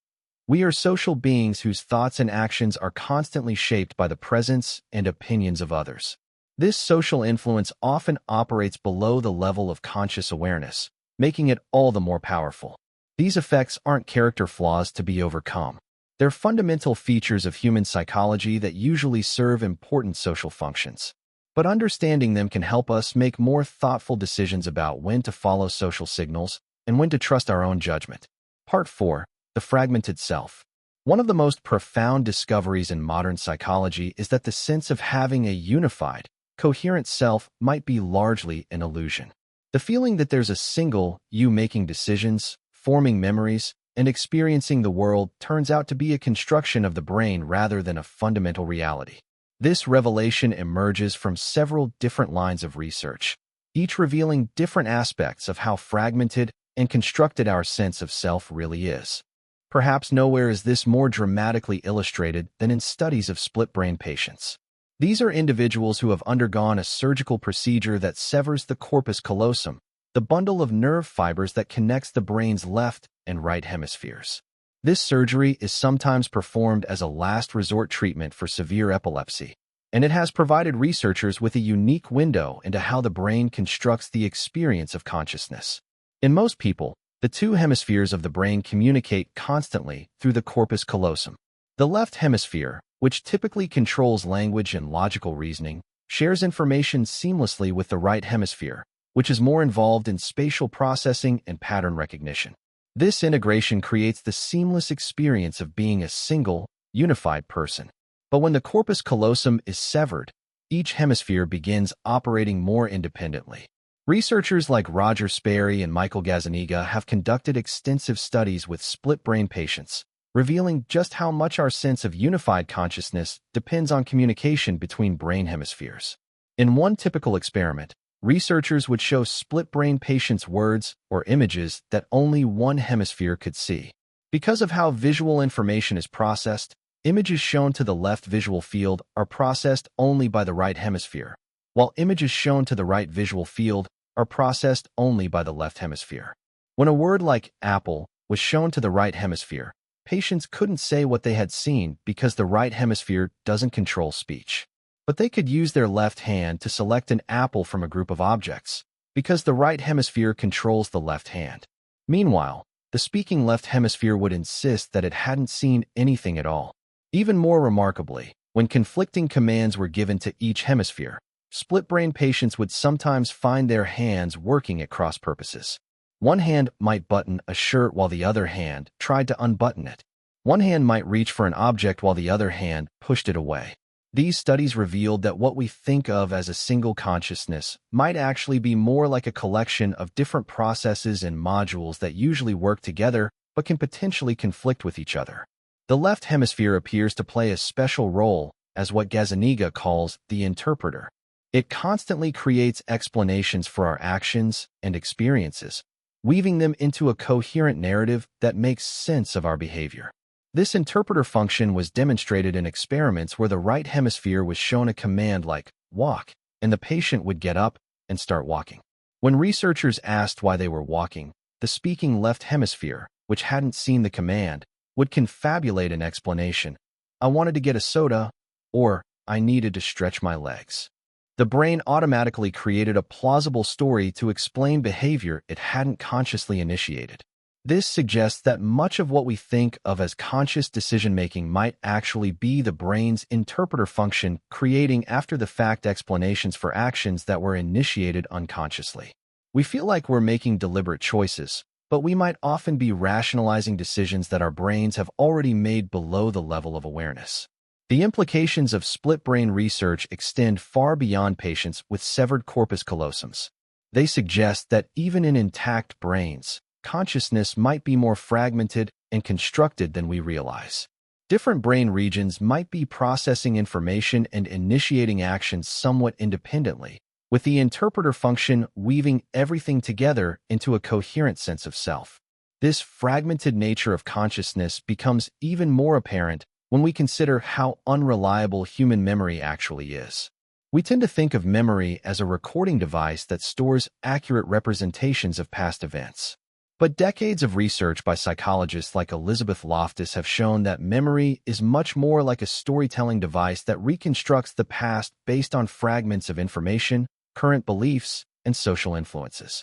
We are social beings whose thoughts and actions are constantly shaped by the presence and opinions of others. This social influence often operates below the level of conscious awareness, making it all the more powerful. These effects aren't character flaws to be overcome. They're fundamental features of human psychology that usually serve important social functions. But understanding them can help us make more thoughtful decisions about when to follow social signals and when to trust our own judgment. Part 4. The fragmented self. One of the most profound discoveries in modern psychology is that the sense of having a unified, coherent self might be largely an illusion. The feeling that there's a single you making decisions, forming memories, and experiencing the world turns out to be a construction of the brain rather than a fundamental reality. This revelation emerges from several different lines of research, each revealing different aspects of how fragmented and constructed our sense of self really is. Perhaps nowhere is this more dramatically illustrated than in studies of split-brain patients. These are individuals who have undergone a surgical procedure that severs the corpus callosum, the bundle of nerve fibers that connects the brain's left and right hemispheres. This surgery is sometimes performed as a last resort treatment for severe epilepsy, and it has provided researchers with a unique window into how the brain constructs the experience of consciousness. In most people, the two hemispheres of the brain communicate constantly through the corpus callosum. The left hemisphere, which typically controls language and logical reasoning, shares information seamlessly with the right hemisphere, which is more involved in spatial processing and pattern recognition. This integration creates the seamless experience of being a single, unified person. But when the corpus callosum is severed, each hemisphere begins operating more independently. Researchers like Roger Sperry and Michael Gazzaniga have conducted extensive studies with split-brain patients, revealing just how much our sense of unified consciousness depends on communication between brain hemispheres. In one typical experiment, researchers would show split-brain patients words or images that only one hemisphere could see. Because of how visual information is processed, images shown to the left visual field are processed only by the right hemisphere, while images shown to the right visual field are processed only by the left hemisphere. When a word like apple was shown to the right hemisphere, patients couldn't say what they had seen because the right hemisphere doesn't control speech. But they could use their left hand to select an apple from a group of objects, because the right hemisphere controls the left hand. Meanwhile, the speaking left hemisphere would insist that it hadn't seen anything at all. Even more remarkably, when conflicting commands were given to each hemisphere, split-brain patients would sometimes find their hands working at cross purposes. One hand might button a shirt while the other hand tried to unbutton it. One hand might reach for an object while the other hand pushed it away. These studies revealed that what we think of as a single consciousness might actually be more like a collection of different processes and modules that usually work together but can potentially conflict with each other. The left hemisphere appears to play a special role as what Gazzaniga calls the interpreter. It constantly creates explanations for our actions and experiences, weaving them into a coherent narrative that makes sense of our behavior. This interpreter function was demonstrated in experiments where the right hemisphere was shown a command like walk, and the patient would get up and start walking. When researchers asked why they were walking, the speaking left hemisphere, which hadn't seen the command, would confabulate an explanation. I wanted to get a soda, or I needed to stretch my legs. The brain automatically created a plausible story to explain behavior it hadn't consciously initiated. This suggests that much of what we think of as conscious decision-making might actually be the brain's interpreter function creating after-the-fact explanations for actions that were initiated unconsciously. We feel like we're making deliberate choices, but we might often be rationalizing decisions that our brains have already made below the level of awareness. The implications of split-brain research extend far beyond patients with severed corpus callosums. They suggest that even in intact brains, consciousness might be more fragmented and constructed than we realize. Different brain regions might be processing information and initiating actions somewhat independently, with the interpreter function weaving everything together into a coherent sense of self. This fragmented nature of consciousness becomes even more apparent when we consider how unreliable human memory actually is. We tend to think of memory as a recording device that stores accurate representations of past events. But decades of research by psychologists like Elizabeth Loftus have shown that memory is much more like a storytelling device that reconstructs the past based on fragments of information, current beliefs, and social influences.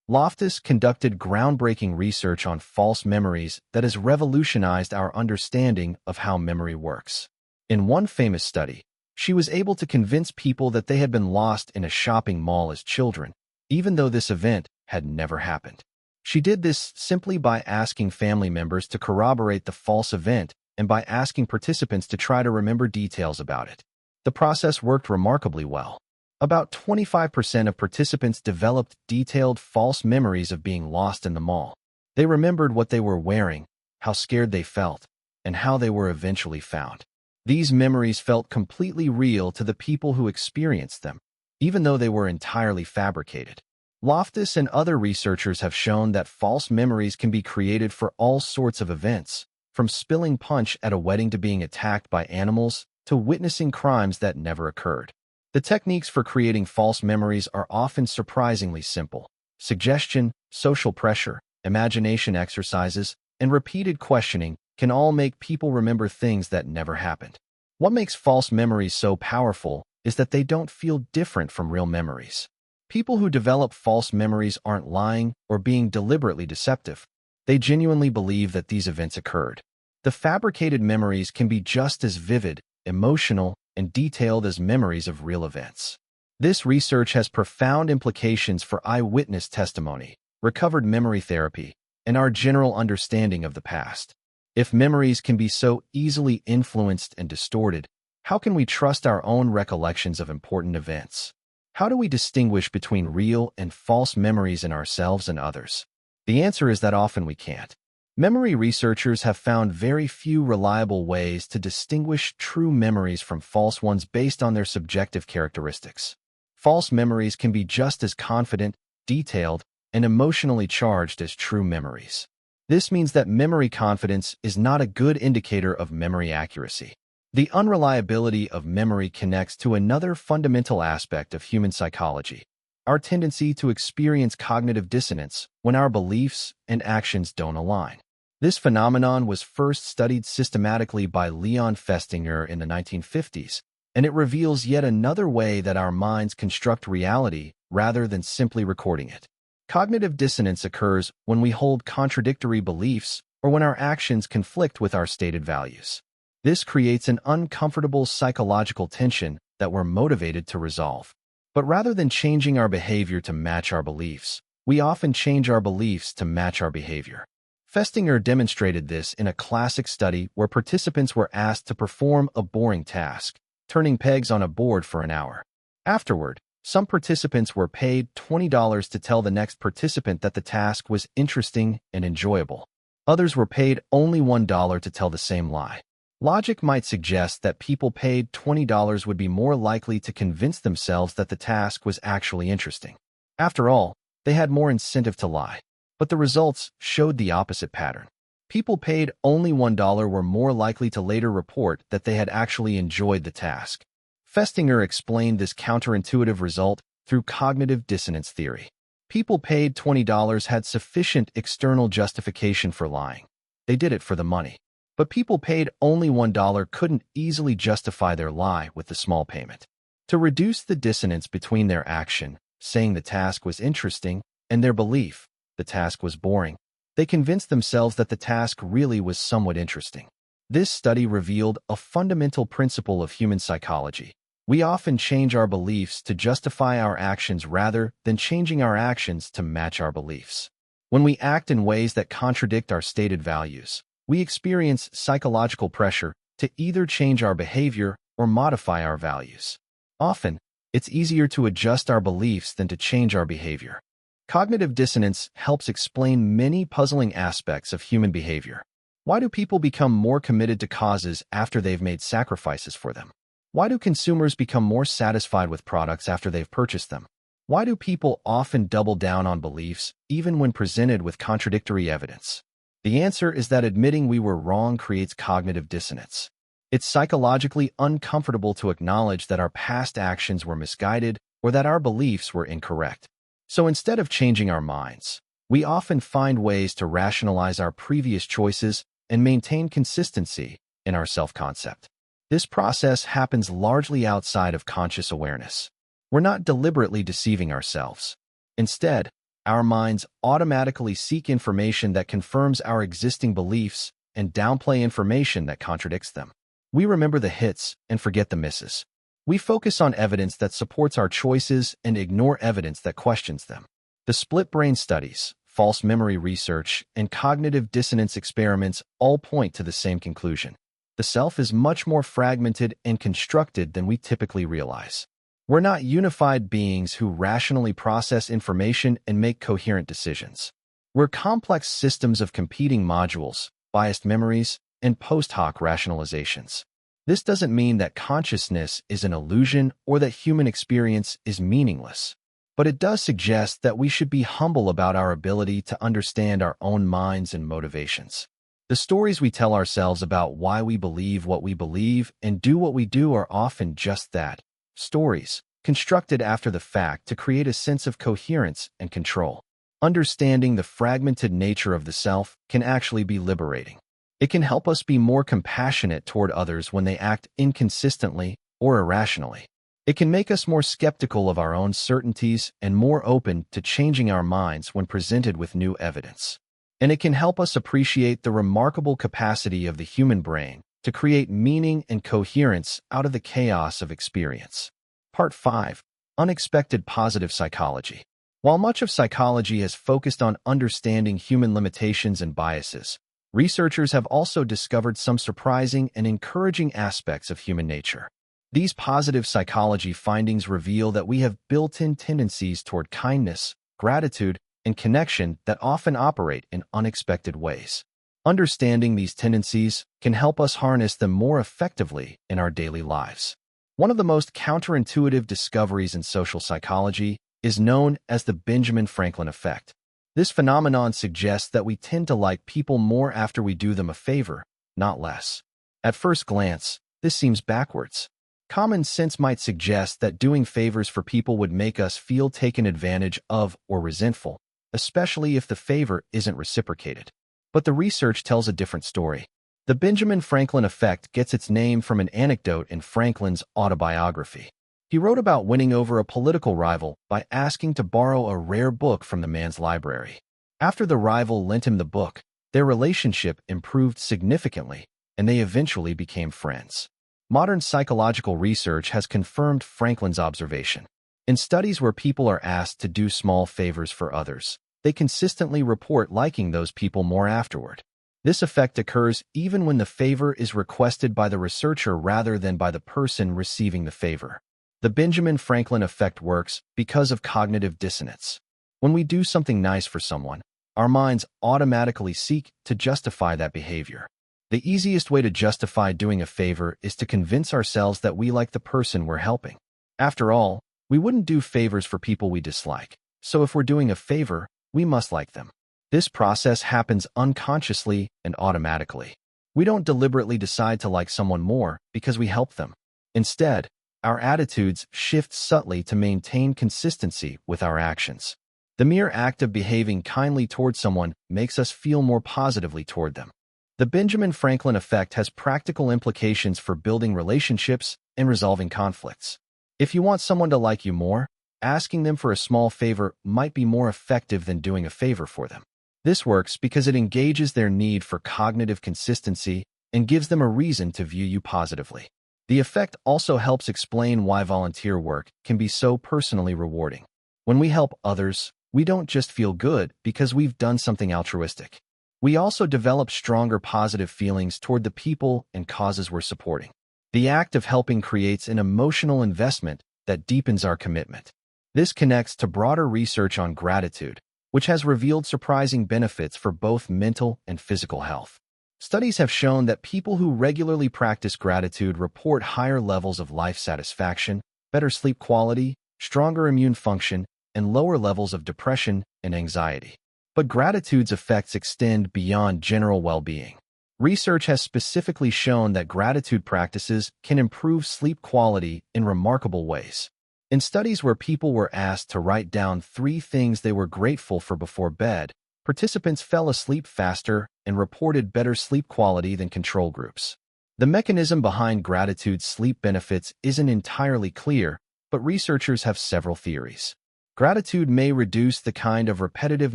Loftus conducted groundbreaking research on false memories that has revolutionized our understanding of how memory works. In one famous study, she was able to convince people that they had been lost in a shopping mall as children, even though this event had never happened. She did this simply by asking family members to corroborate the false event and by asking participants to try to remember details about it. The process worked remarkably well. About 25% of participants developed detailed false memories of being lost in the mall. They remembered what they were wearing, how scared they felt, and how they were eventually found. These memories felt completely real to the people who experienced them, even though they were entirely fabricated. Loftus and other researchers have shown that false memories can be created for all sorts of events, from spilling punch at a wedding to being attacked by animals to witnessing crimes that never occurred. The techniques for creating false memories are often surprisingly simple. Suggestion, social pressure, imagination exercises, and repeated questioning can all make people remember things that never happened. What makes false memories so powerful is that they don't feel different from real memories. People who develop false memories aren't lying or being deliberately deceptive. They genuinely believe that these events occurred. The fabricated memories can be just as vivid, emotional, and detailed as memories of real events. This research has profound implications for eyewitness testimony, recovered memory therapy, and our general understanding of the past. If memories can be so easily influenced and distorted, how can we trust our own recollections of important events? How do we distinguish between real and false memories in ourselves and others? The answer is that often we can't. Memory researchers have found very few reliable ways to distinguish true memories from false ones based on their subjective characteristics. False memories can be just as confident, detailed, and emotionally charged as true memories. This means that memory confidence is not a good indicator of memory accuracy. The unreliability of memory connects to another fundamental aspect of human psychology, our tendency to experience cognitive dissonance when our beliefs and actions don't align. This phenomenon was first studied systematically by Leon Festinger in the 1950s, and it reveals yet another way that our minds construct reality rather than simply recording it. Cognitive dissonance occurs when we hold contradictory beliefs or when our actions conflict with our stated values. This creates an uncomfortable psychological tension that we're motivated to resolve. But rather than changing our behavior to match our beliefs, we often change our beliefs to match our behavior. Festinger demonstrated this in a classic study where participants were asked to perform a boring task, turning pegs on a board for an hour. Afterward, some participants were paid $20 to tell the next participant that the task was interesting and enjoyable. Others were paid only $1 to tell the same lie. Logic might suggest that people paid $20 would be more likely to convince themselves that the task was actually interesting. After all, they had more incentive to lie. But the results showed the opposite pattern. People paid only $1 were more likely to later report that they had actually enjoyed the task. Festinger explained this counterintuitive result through cognitive dissonance theory. People paid $20 had sufficient external justification for lying. They did it for the money. But people paid only $1 couldn't easily justify their lie with the small payment. To reduce the dissonance between their action, saying the task was interesting, and their belief, the task was boring, they convinced themselves that the task really was somewhat interesting. This study revealed a fundamental principle of human psychology. We often change our beliefs to justify our actions rather than changing our actions to match our beliefs. When we act in ways that contradict our stated values, we experience psychological pressure to either change our behavior or modify our values. Often, it's easier to adjust our beliefs than to change our behavior. Cognitive dissonance helps explain many puzzling aspects of human behavior. Why do people become more committed to causes after they've made sacrifices for them? Why do consumers become more satisfied with products after they've purchased them? Why do people often double down on beliefs even when presented with contradictory evidence? The answer is that admitting we were wrong creates cognitive dissonance. It's psychologically uncomfortable to acknowledge that our past actions were misguided or that our beliefs were incorrect. So instead of changing our minds, we often find ways to rationalize our previous choices and maintain consistency in our self-concept. This process happens largely outside of conscious awareness. We're not deliberately deceiving ourselves. Instead, our minds automatically seek information that confirms our existing beliefs and downplay information that contradicts them. We remember the hits and forget the misses. We focus on evidence that supports our choices and ignore evidence that questions them. The split brain studies, false memory research, and cognitive dissonance experiments all point to the same conclusion. The self is much more fragmented and constructed than we typically realize. We're not unified beings who rationally process information and make coherent decisions. We're complex systems of competing modules, biased memories, and post hoc rationalizations. This doesn't mean that consciousness is an illusion or that human experience is meaningless, but it does suggest that we should be humble about our ability to understand our own minds and motivations. The stories we tell ourselves about why we believe what we believe and do what we do are often just that. Stories, constructed after the fact to create a sense of coherence and control. Understanding the fragmented nature of the self can actually be liberating. It can help us be more compassionate toward others when they act inconsistently or irrationally. It can make us more skeptical of our own certainties and more open to changing our minds when presented with new evidence. And it can help us appreciate the remarkable capacity of the human brain to create meaning and coherence out of the chaos of experience. Part 5. Unexpected Positive Psychology. While much of psychology has focused on understanding human limitations and biases, researchers have also discovered some surprising and encouraging aspects of human nature. These positive psychology findings reveal that we have built-in tendencies toward kindness, gratitude, and connection that often operate in unexpected ways. Understanding these tendencies can help us harness them more effectively in our daily lives. One of the most counterintuitive discoveries in social psychology is known as the Benjamin Franklin effect. This phenomenon suggests that we tend to like people more after we do them a favor, not less. At first glance, This seems backwards. Common sense might suggest that doing favors for people would make us feel taken advantage of or resentful, especially if the favor isn't reciprocated. But the research tells a different story. The Benjamin Franklin effect gets its name from an anecdote in Franklin's autobiography. He wrote about winning over a political rival by asking to borrow a rare book from the man's library. After the rival lent him the book, their relationship improved significantly, and they eventually became friends. Modern psychological research has confirmed Franklin's observation. In studies where people are asked to do small favors for others, they consistently report liking those people more afterward. This effect occurs even when the favor is requested by the researcher rather than by the person receiving the favor. The Benjamin Franklin effect works because of cognitive dissonance. When we do something nice for someone, our minds automatically seek to justify that behavior. The easiest way to justify doing a favor is to convince ourselves that we like the person we're helping. After all, we wouldn't do favors for people we dislike, so if we're doing a favor, we must like them. This process happens unconsciously and automatically. We don't deliberately decide to like someone more because we help them. Instead, our attitudes shift subtly to maintain consistency with our actions. The mere act of behaving kindly toward someone makes us feel more positively toward them. The Benjamin Franklin effect has practical implications for building relationships and resolving conflicts. If you want someone to like you more, asking them for a small favor might be more effective than doing a favor for them. This works because it engages their need for cognitive consistency and gives them a reason to view you positively. The effect also helps explain why volunteer work can be so personally rewarding. When we help others, we don't just feel good because we've done something altruistic. We also develop stronger positive feelings toward the people and causes we're supporting. The act of helping creates an emotional investment that deepens our commitment. This connects to broader research on gratitude, which has revealed surprising benefits for both mental and physical health. Studies have shown that people who regularly practice gratitude report higher levels of life satisfaction, better sleep quality, stronger immune function, and lower levels of depression and anxiety. But gratitude's effects extend beyond general well-being. Research has specifically shown that gratitude practices can improve sleep quality in remarkable ways. In studies where people were asked to write down 3 things they were grateful for before bed, participants fell asleep faster and reported better sleep quality than control groups. The mechanism behind gratitude's sleep benefits isn't entirely clear, but researchers have several theories. Gratitude may reduce the kind of repetitive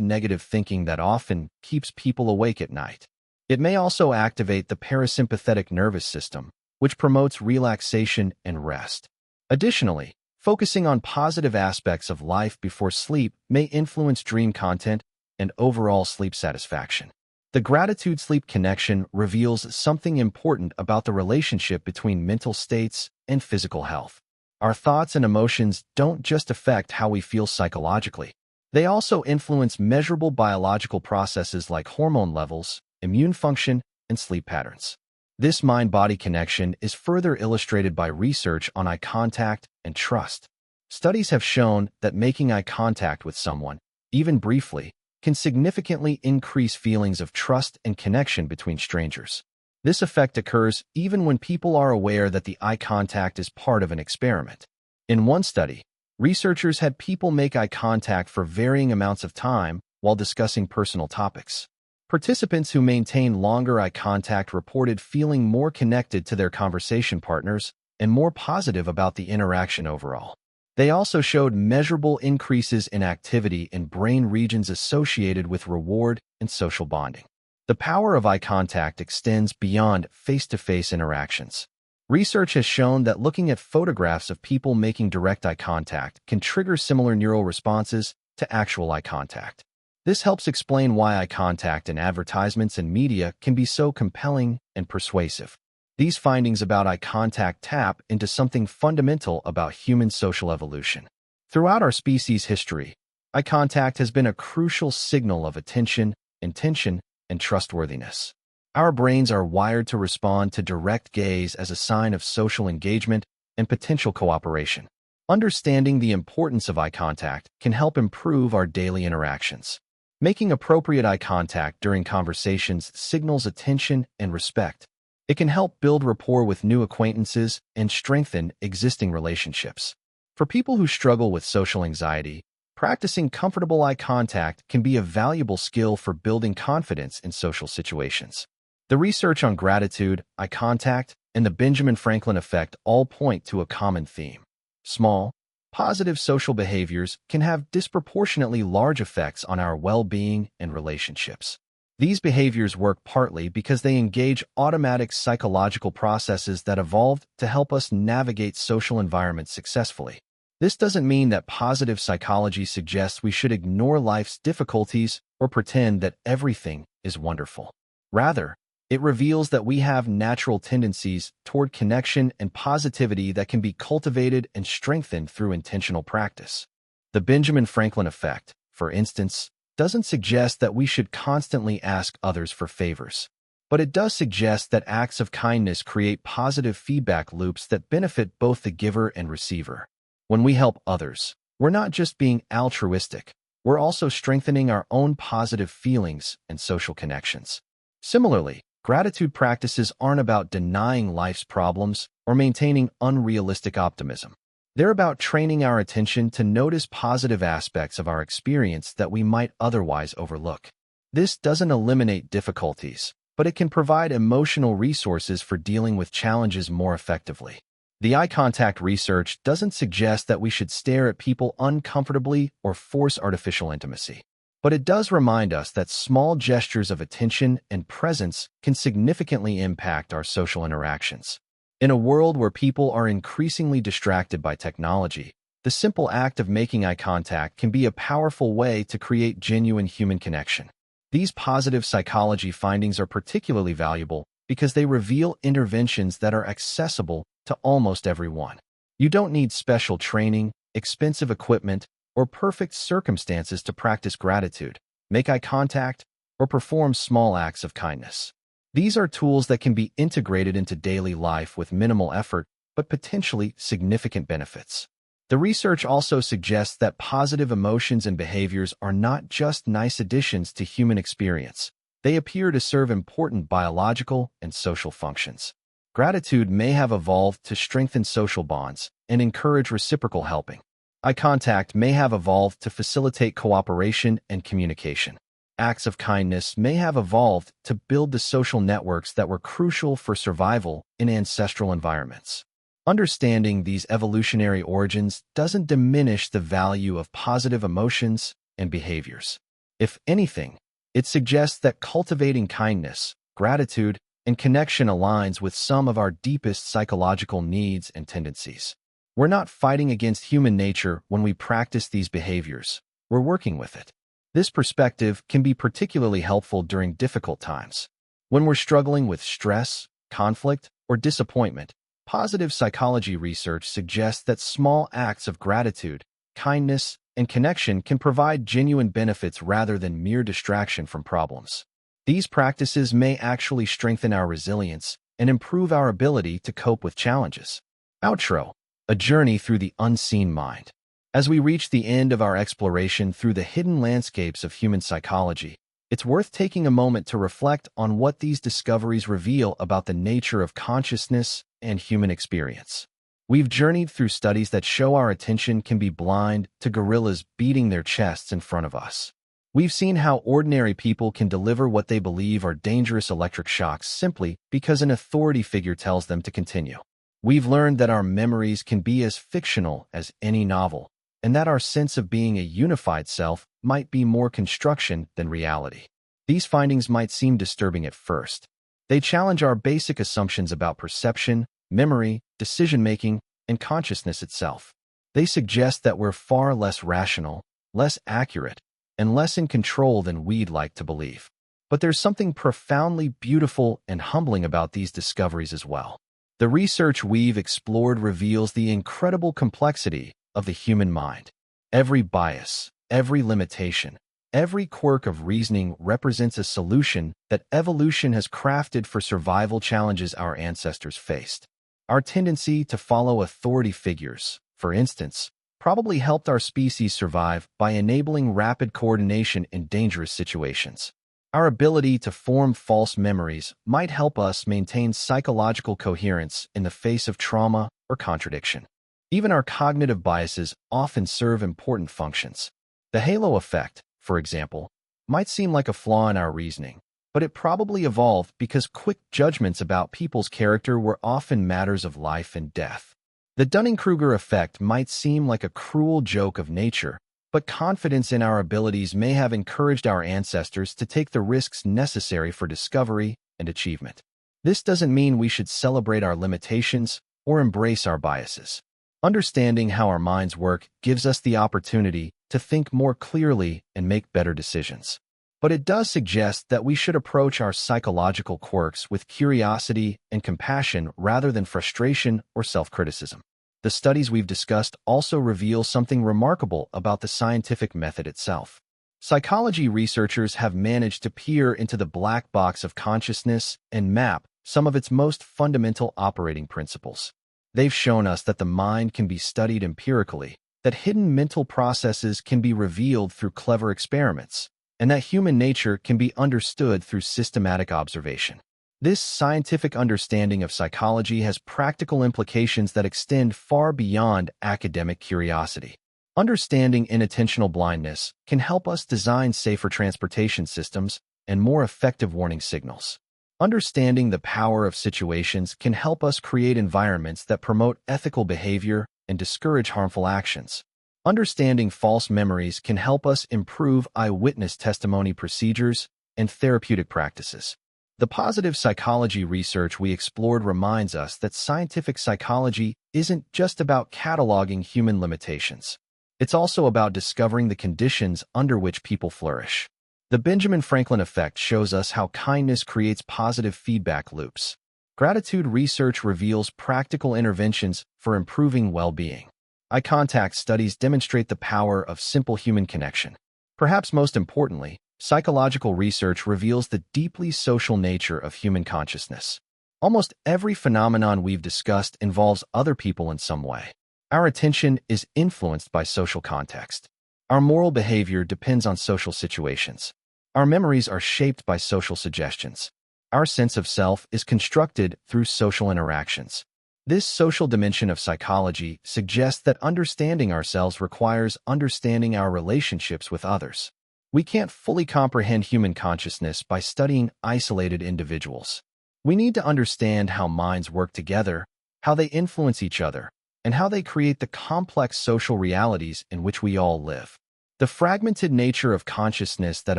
negative thinking that often keeps people awake at night. It may also activate the parasympathetic nervous system, which promotes relaxation and rest. Additionally, focusing on positive aspects of life before sleep may influence dream content and overall sleep satisfaction. The gratitude-sleep connection reveals something important about the relationship between mental states and physical health. Our thoughts and emotions don't just affect how we feel psychologically. They also influence measurable biological processes like hormone levels, immune function, and sleep patterns. This mind-body connection is further illustrated by research on eye contact and trust. Studies have shown that making eye contact with someone, even briefly, can significantly increase feelings of trust and connection between strangers. This effect occurs even when people are aware that the eye contact is part of an experiment. In one study, researchers had people make eye contact for varying amounts of time while discussing personal topics. Participants who maintained longer eye contact reported feeling more connected to their conversation partners and more positive about the interaction overall. They also showed measurable increases in activity in brain regions associated with reward and social bonding. The power of eye contact extends beyond face-to-face interactions. Research has shown that looking at photographs of people making direct eye contact can trigger similar neural responses to actual eye contact. This helps explain why eye contact in advertisements and media can be so compelling and persuasive. These findings about eye contact tap into something fundamental about human social evolution. Throughout our species' history, eye contact has been a crucial signal of attention, intention, and trustworthiness. Our brains are wired to respond to direct gaze as a sign of social engagement and potential cooperation. Understanding the importance of eye contact can help improve our daily interactions. Making appropriate eye contact during conversations signals attention and respect, It can help build rapport with new acquaintances and strengthen existing relationships. For people who struggle with social anxiety, practicing comfortable eye contact can be a valuable skill for building confidence in social situations. The research on gratitude, eye contact, and the Benjamin Franklin effect all point to a common theme. Small, positive social behaviors can have disproportionately large effects on our well-being and relationships. These behaviors work partly because they engage automatic psychological processes that evolved to help us navigate social environments successfully. This doesn't mean that positive psychology suggests we should ignore life's difficulties or pretend that everything is wonderful. Rather, it reveals that we have natural tendencies toward connection and positivity that can be cultivated and strengthened through intentional practice. The Benjamin Franklin effect, for instance, doesn't suggest that we should constantly ask others for favors, but it does suggest that acts of kindness create positive feedback loops that benefit both the giver and receiver. When we help others, we're not just being altruistic, we're also strengthening our own positive feelings and social connections. Similarly, gratitude practices aren't about denying life's problems or maintaining unrealistic optimism. They're about training our attention to notice positive aspects of our experience that we might otherwise overlook. This doesn't eliminate difficulties, but it can provide emotional resources for dealing with challenges more effectively. The eye contact research doesn't suggest that we should stare at people uncomfortably or force artificial intimacy. But it does remind us that small gestures of attention and presence can significantly impact our social interactions. In a world where people are increasingly distracted by technology, the simple act of making eye contact can be a powerful way to create genuine human connection. These positive psychology findings are particularly valuable because they reveal interventions that are accessible to almost everyone. You don't need special training, expensive equipment, or perfect circumstances to practice gratitude, make eye contact, or perform small acts of kindness. These are tools that can be integrated into daily life with minimal effort, but potentially significant benefits. The research also suggests that positive emotions and behaviors are not just nice additions to human experience. They appear to serve important biological and social functions. Gratitude may have evolved to strengthen social bonds and encourage reciprocal helping. Eye contact may have evolved to facilitate cooperation and communication. Acts of kindness may have evolved to build the social networks that were crucial for survival in ancestral environments. Understanding these evolutionary origins doesn't diminish the value of positive emotions and behaviors. If anything, it suggests that cultivating kindness, gratitude, and connection aligns with some of our deepest psychological needs and tendencies. We're not fighting against human nature when we practice these behaviors. We're working with it. This perspective can be particularly helpful during difficult times. When we're struggling with stress, conflict, or disappointment, positive psychology research suggests that small acts of gratitude, kindness, and connection can provide genuine benefits rather than mere distraction from problems. These practices may actually strengthen our resilience and improve our ability to cope with challenges. Outro: a journey through the unseen mind. As we reach the end of our exploration through the hidden landscapes of human psychology, it's worth taking a moment to reflect on what these discoveries reveal about the nature of consciousness and human experience. We've journeyed through studies that show our attention can be blind to gorillas beating their chests in front of us. We've seen how ordinary people can deliver what they believe are dangerous electric shocks simply because an authority figure tells them to continue. We've learned that our memories can be as fictional as any novel, and that our sense of being a unified self might be more construction than reality. These findings might seem disturbing at first. They challenge our basic assumptions about perception, memory, decision-making, and consciousness itself. They suggest that we're far less rational, less accurate, and less in control than we'd like to believe. But there's something profoundly beautiful and humbling about these discoveries as well. The research we've explored reveals the incredible complexity of the human mind. Every bias, every limitation, every quirk of reasoning represents a solution that evolution has crafted for survival challenges our ancestors faced. Our tendency to follow authority figures, for instance, probably helped our species survive by enabling rapid coordination in dangerous situations. Our ability to form false memories might help us maintain psychological coherence in the face of trauma or contradiction. Even our cognitive biases often serve important functions. The halo effect, for example, might seem like a flaw in our reasoning, but it probably evolved because quick judgments about people's character were often matters of life and death. The Dunning-Kruger effect might seem like a cruel joke of nature, but confidence in our abilities may have encouraged our ancestors to take the risks necessary for discovery and achievement. This doesn't mean we should celebrate our limitations or embrace our biases. Understanding how our minds work gives us the opportunity to think more clearly and make better decisions. But it does suggest that we should approach our psychological quirks with curiosity and compassion rather than frustration or self-criticism. The studies we've discussed also reveal something remarkable about the scientific method itself. Psychology researchers have managed to peer into the black box of consciousness and map some of its most fundamental operating principles. They've shown us that the mind can be studied empirically, that hidden mental processes can be revealed through clever experiments, and that human nature can be understood through systematic observation. This scientific understanding of psychology has practical implications that extend far beyond academic curiosity. Understanding inattentional blindness can help us design safer transportation systems and more effective warning signals. Understanding the power of situations can help us create environments that promote ethical behavior and discourage harmful actions. Understanding false memories can help us improve eyewitness testimony procedures and therapeutic practices. The positive psychology research we explored reminds us that scientific psychology isn't just about cataloging human limitations. It's also about discovering the conditions under which people flourish. The Benjamin Franklin effect shows us how kindness creates positive feedback loops. Gratitude research reveals practical interventions for improving well-being. Eye contact studies demonstrate the power of simple human connection. Perhaps most importantly, psychological research reveals the deeply social nature of human consciousness. Almost every phenomenon we've discussed involves other people in some way. Our attention is influenced by social context. Our moral behavior depends on social situations. Our memories are shaped by social suggestions. Our sense of self is constructed through social interactions. This social dimension of psychology suggests that understanding ourselves requires understanding our relationships with others. We can't fully comprehend human consciousness by studying isolated individuals. We need to understand how minds work together, how they influence each other, and how they create the complex social realities in which we all live. The fragmented nature of consciousness that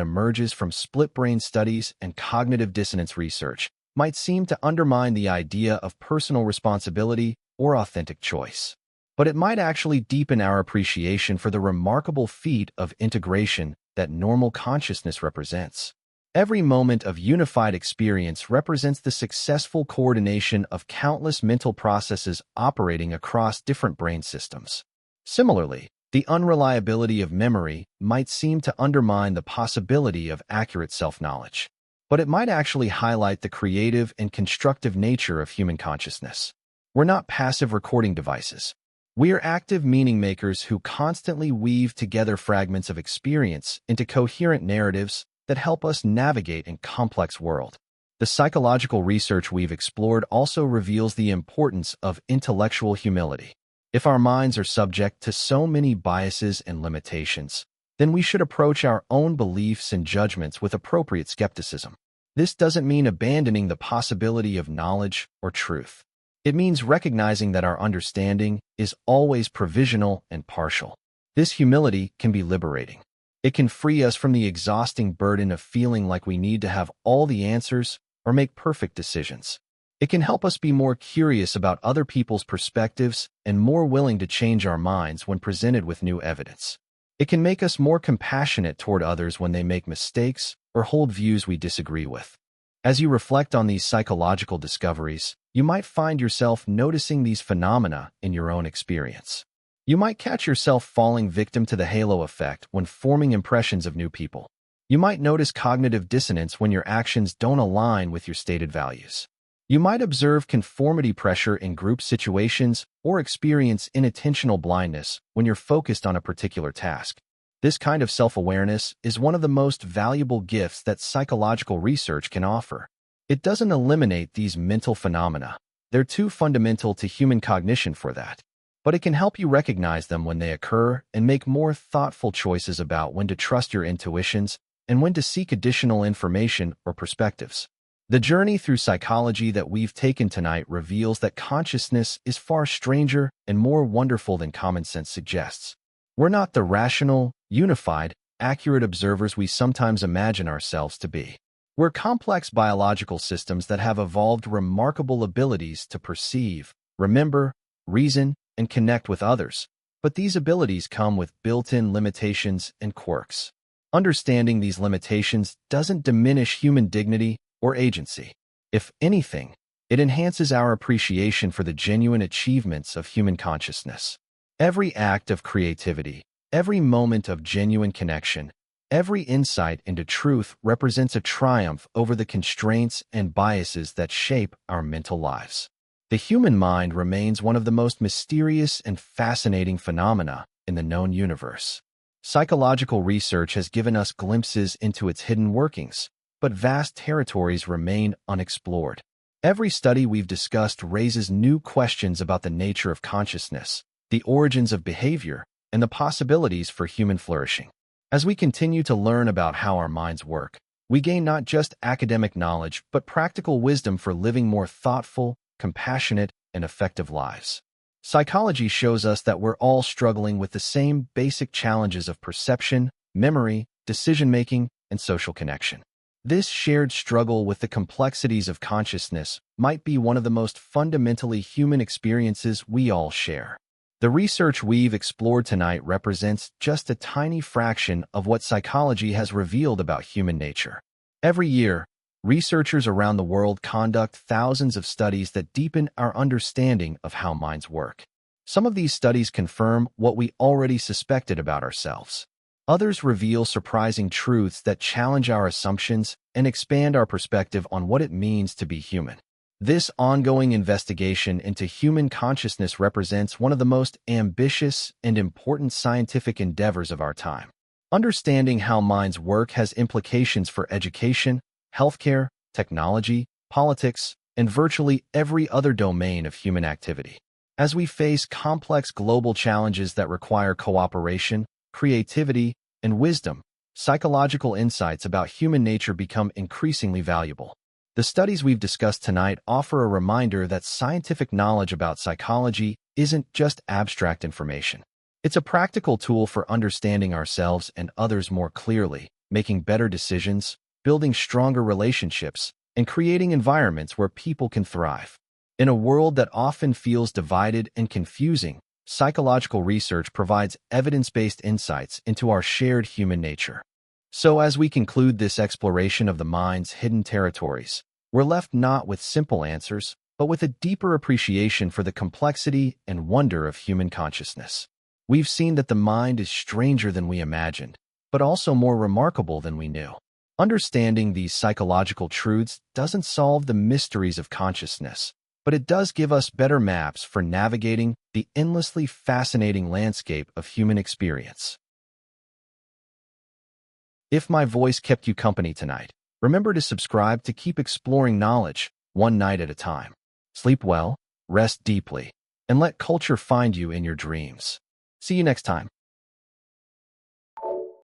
emerges from split-brain studies and cognitive dissonance research might seem to undermine the idea of personal responsibility or authentic choice. But it might actually deepen our appreciation for the remarkable feat of integration that normal consciousness represents. Every moment of unified experience represents the successful coordination of countless mental processes operating across different brain systems. Similarly, the unreliability of memory might seem to undermine the possibility of accurate self-knowledge. But it might actually highlight the creative and constructive nature of human consciousness. We're not passive recording devices. We are active meaning makers who constantly weave together fragments of experience into coherent narratives that help us navigate a complex world. The psychological research we've explored also reveals the importance of intellectual humility. If our minds are subject to so many biases and limitations, then we should approach our own beliefs and judgments with appropriate skepticism. This doesn't mean abandoning the possibility of knowledge or truth. It means recognizing that our understanding is always provisional and partial. This humility can be liberating. It can free us from the exhausting burden of feeling like we need to have all the answers or make perfect decisions. It can help us be more curious about other people's perspectives and more willing to change our minds when presented with new evidence. It can make us more compassionate toward others when they make mistakes or hold views we disagree with. As you reflect on these psychological discoveries, you might find yourself noticing these phenomena in your own experience. You might catch yourself falling victim to the halo effect when forming impressions of new people. You might notice cognitive dissonance when your actions don't align with your stated values. You might observe conformity pressure in group situations or experience inattentional blindness when you're focused on a particular task. This kind of self-awareness is one of the most valuable gifts that psychological research can offer. It doesn't eliminate these mental phenomena. They're too fundamental to human cognition for that. But it can help you recognize them when they occur and make more thoughtful choices about when to trust your intuitions and when to seek additional information or perspectives. The journey through psychology that we've taken tonight reveals that consciousness is far stranger and more wonderful than common sense suggests. We're not the rational, unified, accurate observers we sometimes imagine ourselves to be. We're complex biological systems that have evolved remarkable abilities to perceive, remember, reason, and connect with others. But these abilities come with built-in limitations and quirks. Understanding these limitations doesn't diminish human dignity or agency. If anything, it enhances our appreciation for the genuine achievements of human consciousness. Every act of creativity, every moment of genuine connection, every insight into truth represents a triumph over the constraints and biases that shape our mental lives. The human mind remains one of the most mysterious and fascinating phenomena in the known universe. Psychological research has given us glimpses into its hidden workings, but vast territories remain unexplored. Every study we've discussed raises new questions about the nature of consciousness, the origins of behavior, and the possibilities for human flourishing. As we continue to learn about how our minds work, we gain not just academic knowledge, but practical wisdom for living more thoughtful, compassionate, and effective lives. Psychology shows us that we're all struggling with the same basic challenges of perception, memory, decision-making, and social connection. This shared struggle with the complexities of consciousness might be one of the most fundamentally human experiences we all share. The research we've explored tonight represents just a tiny fraction of what psychology has revealed about human nature. Every year, researchers around the world conduct thousands of studies that deepen our understanding of how minds work. Some of these studies confirm what we already suspected about ourselves. Others reveal surprising truths that challenge our assumptions and expand our perspective on what it means to be human. This ongoing investigation into human consciousness represents one of the most ambitious and important scientific endeavors of our time. Understanding how minds work has implications for education, healthcare, technology, politics, and virtually every other domain of human activity. As we face complex global challenges that require cooperation, creativity, and wisdom, psychological insights about human nature become increasingly valuable. The studies we've discussed tonight offer a reminder that scientific knowledge about psychology isn't just abstract information. It's a practical tool for understanding ourselves and others more clearly, making better decisions, building stronger relationships, and creating environments where people can thrive. In a world that often feels divided and confusing, psychological research provides evidence-based insights into our shared human nature. So as we conclude this exploration of the mind's hidden territories, we're left not with simple answers, but with a deeper appreciation for the complexity and wonder of human consciousness. We've seen that the mind is stranger than we imagined, but also more remarkable than we knew. Understanding these psychological truths doesn't solve the mysteries of consciousness, but it does give us better maps for navigating the endlessly fascinating landscape of human experience. If my voice kept you company tonight, remember to subscribe to keep exploring knowledge, one night at a time. Sleep well, rest deeply, and let culture find you in your dreams. See you next time.